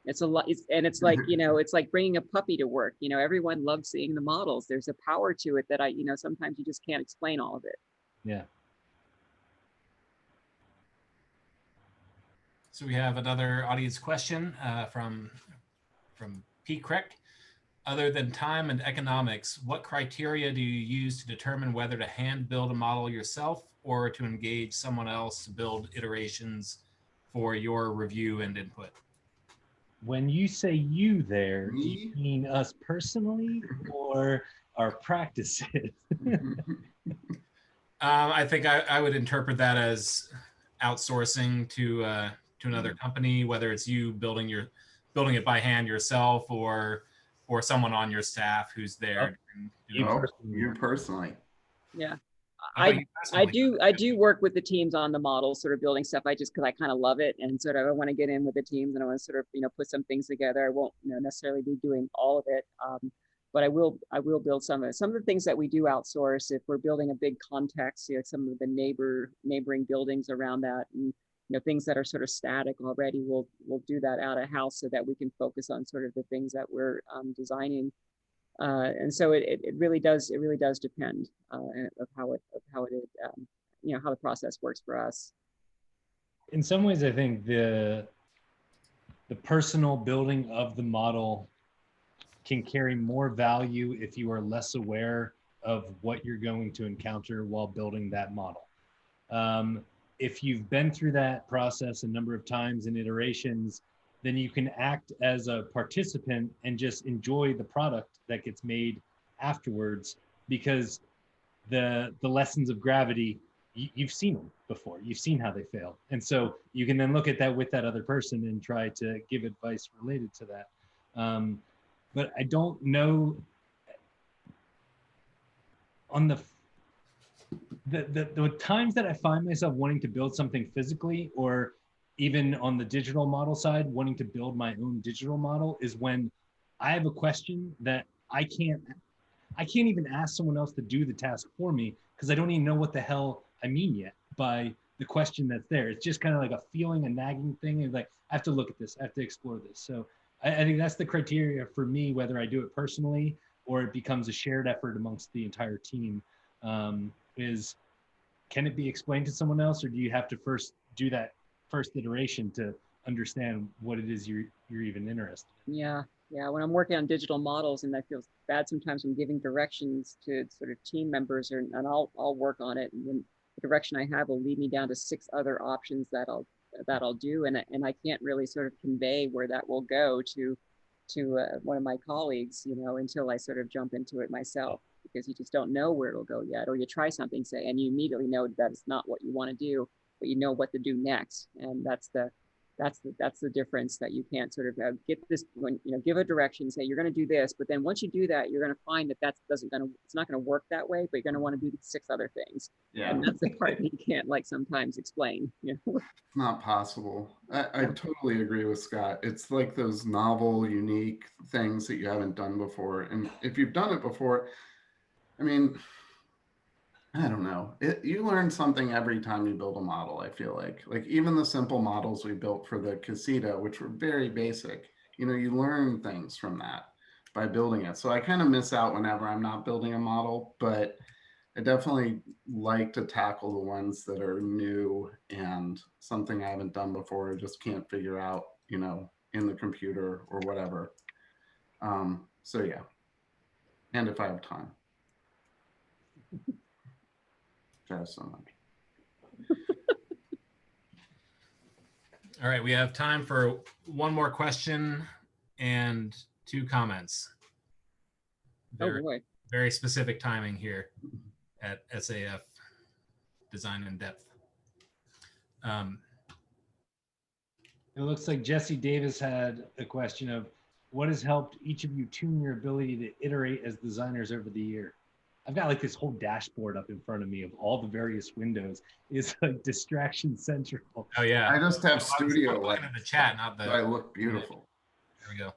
It's a lot, it's like, you know, it's like bringing a puppy to work. You know, everyone loves seeing the models. There's a power to it that you know, sometimes you just can't explain all of it. Yeah. So we have another audience question from P. Crick. Other than time and economics, what criteria do you use to determine whether to hand build a model yourself or to engage someone else to build iterations for your review and input? When you say you there, do you mean us personally or our practices? I think I would interpret that as outsourcing to another company, whether it's you building it by hand yourself or someone on your staff who's there. You personally. Yeah. I do work with the teams on the models, sort of building stuff. Because I kind of love it, and sort of I want to get in with the teams, and I want to sort of, you know, put some things together. I won't, you know, necessarily be doing all of it, but I will build some of it. Some of the things that we do outsource, if we're building a big context, you know, some of the neighboring buildings around that, and, you know, things that are sort of static already, we'll do that out of house so that we can focus on sort of the things that we're designing. And so it really does depend of how it you know, how the process works for us. In some ways, I think the personal building of the model can carry more value if you are less aware of what you're going to encounter while building that model. If you've been through that process a number of times and iterations, then you can act as a participant and just enjoy the product that gets made afterwards, because the lessons of gravity, you've seen them before. You've seen how they fail. And so you can then look at that with that other person and try to give advice related to that. But I don't know on the times that I find myself wanting to build something physically, or even on the digital model side, wanting to build my own digital model, is when I have a question that I can't even ask someone else to do the task for me, because I don't even know what the hell I mean yet by the question that's there. It's just kind of like a feeling, a nagging thing. And like, I have to look at this, I have to explore this. So I think that's the criteria for me, whether I do it personally or it becomes a shared effort amongst the entire team, is, can it be explained to someone else, or do you have to first do that first iteration to understand what it is you're even interested in? Yeah, when I'm working on digital models, and I feel bad sometimes when giving directions to sort of team members, and I'll work on it, and then the direction I have will lead me down to 6 other options that I'll do, and I can't really sort of convey where that will go to one of my colleagues, you know, until I sort of jump into it myself. because you just don't know where it'll go yet. Or you try something, say, and you immediately know that it's not what you want to do, but you know what to do next. And that's the difference, that you can't sort of get this, when give a direction, say you're going to do this, but then once you do that, you're going to find that it's not going to work that way, but you're going to want to do 6 other things. Yeah. And that's the part that you can't like sometimes explain. It's not possible. I totally agree with Scott. It's like those novel, unique things that you haven't done before. And if you've done it before, I mean, I don't know. You learn something every time you build a model, I feel like even the simple models we built for the casita, which were very basic, you learn things from that by building it. So I kind of miss out whenever I'm not building a model, but I definitely like to tackle the ones that are new and something I haven't done before, or just can't figure out, in the computer or whatever. So yeah. And if I have time. So much. All right, we have time for one more question and 2 comments. Oh boy. Very specific timing here at SAF Design in Depth. It looks like Jesse Davis had a question of, what has helped each of you tune your ability to iterate as designers over the year? I've got like this whole dashboard up in front of me of all the various windows. It's like distraction central. Oh yeah. I just have I'm studio. looking at the chat, not the. So I look beautiful. There we go.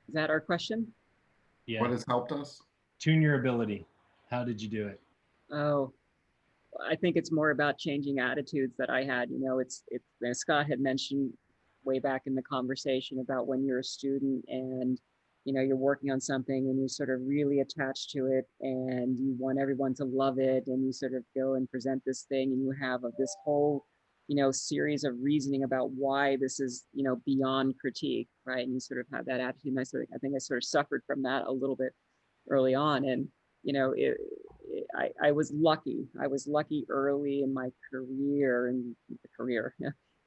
Is that our question? Yeah. What has helped us? Tune your ability. How did you do it? Oh, I think it's more about changing attitudes that I had. It's Scott had mentioned way back in the conversation about when you're a student and you're working on something and you're sort of really attached to it and you want everyone to love it, and you sort of go and present this thing and you have this whole series of reasoning about why this is beyond critique, right? And you sort of have that attitude. And I think I sort of suffered from that a little bit early on. And I was lucky. I was lucky early in my career,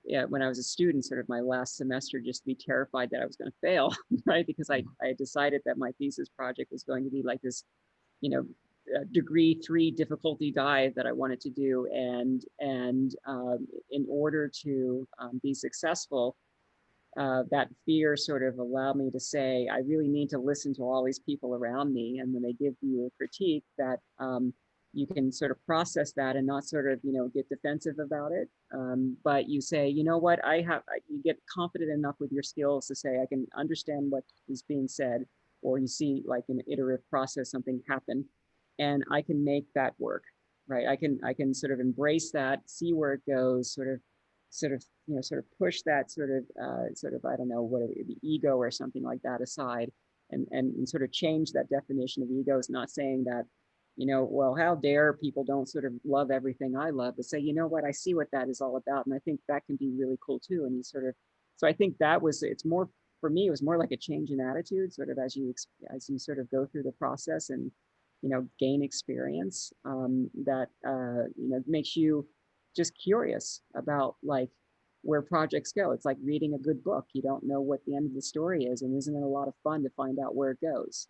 yeah, when I was a student, sort of my last semester, just to be terrified that I was going to fail, right? Because I decided that my thesis project was going to be like this, degree 3 difficulty dive that I wanted to do, and in order to be successful, that fear sort of allowed me to say, I really need to listen to all these people around me, and when they give you a critique, that you can sort of process that and not sort of get defensive about it, but you say, you know what, you get confident enough with your skills to say, I can understand what is being said, or you see like an iterative process, something happen, and I can make that work, right? I can sort of embrace that, see where it goes, sort of push that sort of I don't know, what the ego or something like that aside, and sort of change that definition of ego. Is not saying that, well, how dare people don't sort of love everything I love, but say, you know what, I see what that is all about, and I think that can be really cool too. And you sort of, so I think it's more, for me, it was more like a change in attitude, sort of as you sort of go through the process and gain experience, that makes you just curious about like where projects go. It's like reading a good book. You don't know what the end of the story is, and isn't it a lot of fun to find out where it goes,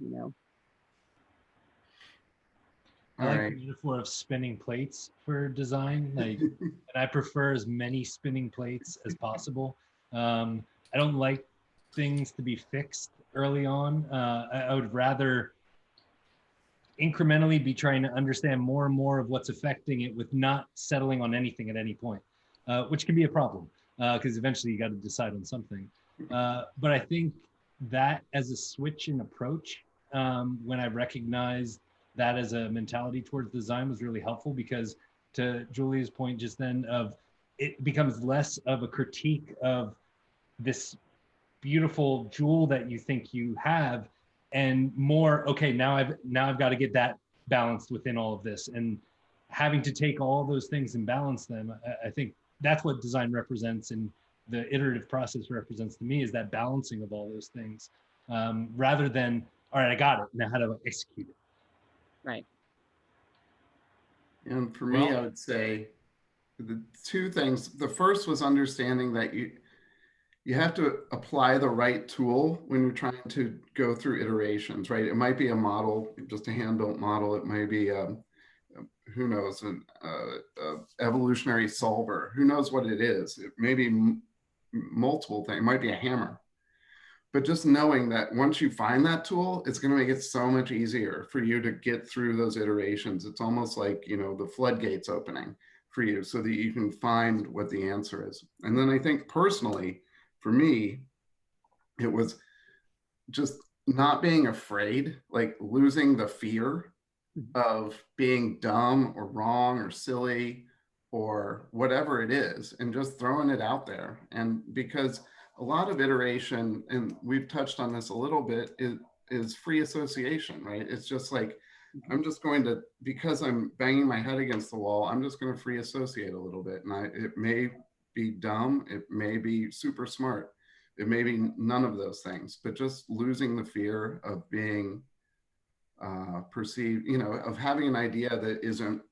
I like the metaphor of spinning plates for design, like, and I prefer as many spinning plates as possible. I don't like things to be fixed early on. I would rather incrementally be trying to understand more and more of what's affecting it, with not settling on anything at any point, which can be a problem, because eventually you got to decide on something. But I think that as a switch in approach, when I recognized that as a mentality towards design, was really helpful, because to Julia's point just then, of it becomes less of a critique of this beautiful jewel that you think you have, and more, okay, now I've got to get that balanced within all of this, and having to take all those things and balance them. I think that's what design represents, and the iterative process represents to me, is that balancing of all those things, rather than, all right, I got it, now how do I execute it? Right. And for me, I would say the 2 things. The first was understanding that you have to apply the right tool when you're trying to go through iterations, right? It might be a model, just a hand-built model. It may be, who knows, an evolutionary solver. Who knows what it is? It may be multiple things. It might be a hammer. But just knowing that once you find that tool, it's going to make it so much easier for you to get through those iterations. It's almost like, you know, the floodgates opening for you so that you can find what the answer is. And then I think personally, for me, it was just not being afraid, like losing the fear of being dumb or wrong or silly or whatever it is, and just throwing it out there. And because a lot of iteration, and we've touched on this a little bit, is free association, right? It's just like, I'm just going to, because I'm banging my head against the wall, I'm just going to free associate a little bit. And it may be dumb, it may be super smart, it may be none of those things, but just losing the fear of being perceived, you know, of having an idea that isn't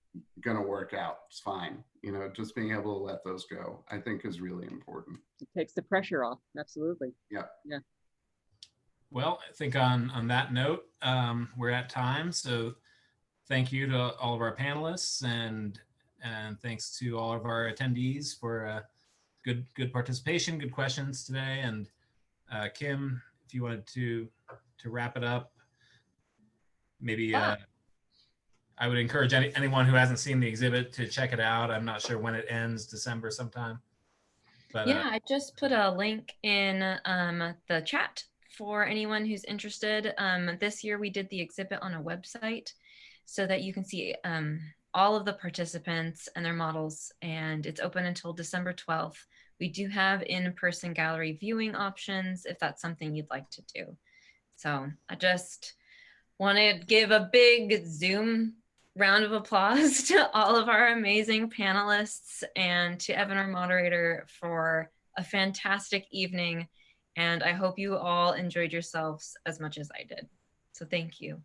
going to work out. It's fine. You know, just being able to let those go, I think, is really important. It takes the pressure off. Absolutely. Yeah. Yeah. Well, I think on that note, we're at time. So thank you to all of our panelists, and thanks to all of our attendees for good participation, good questions today. And Kim, if you wanted to wrap it up, maybe I would encourage anyone who hasn't seen the exhibit to check it out. I'm not sure when it ends, December sometime. But yeah, I just put a link in the chat for anyone who's interested. This year we did the exhibit on a website so that you can see all of the participants and their models, and it's open until December 12th. We do have in-person gallery viewing options if that's something you'd like to do. So I just want to give a big Zoom round of applause to all of our amazing panelists and to Evan, our moderator, for a fantastic evening. And I hope you all enjoyed yourselves as much as I did. So thank you.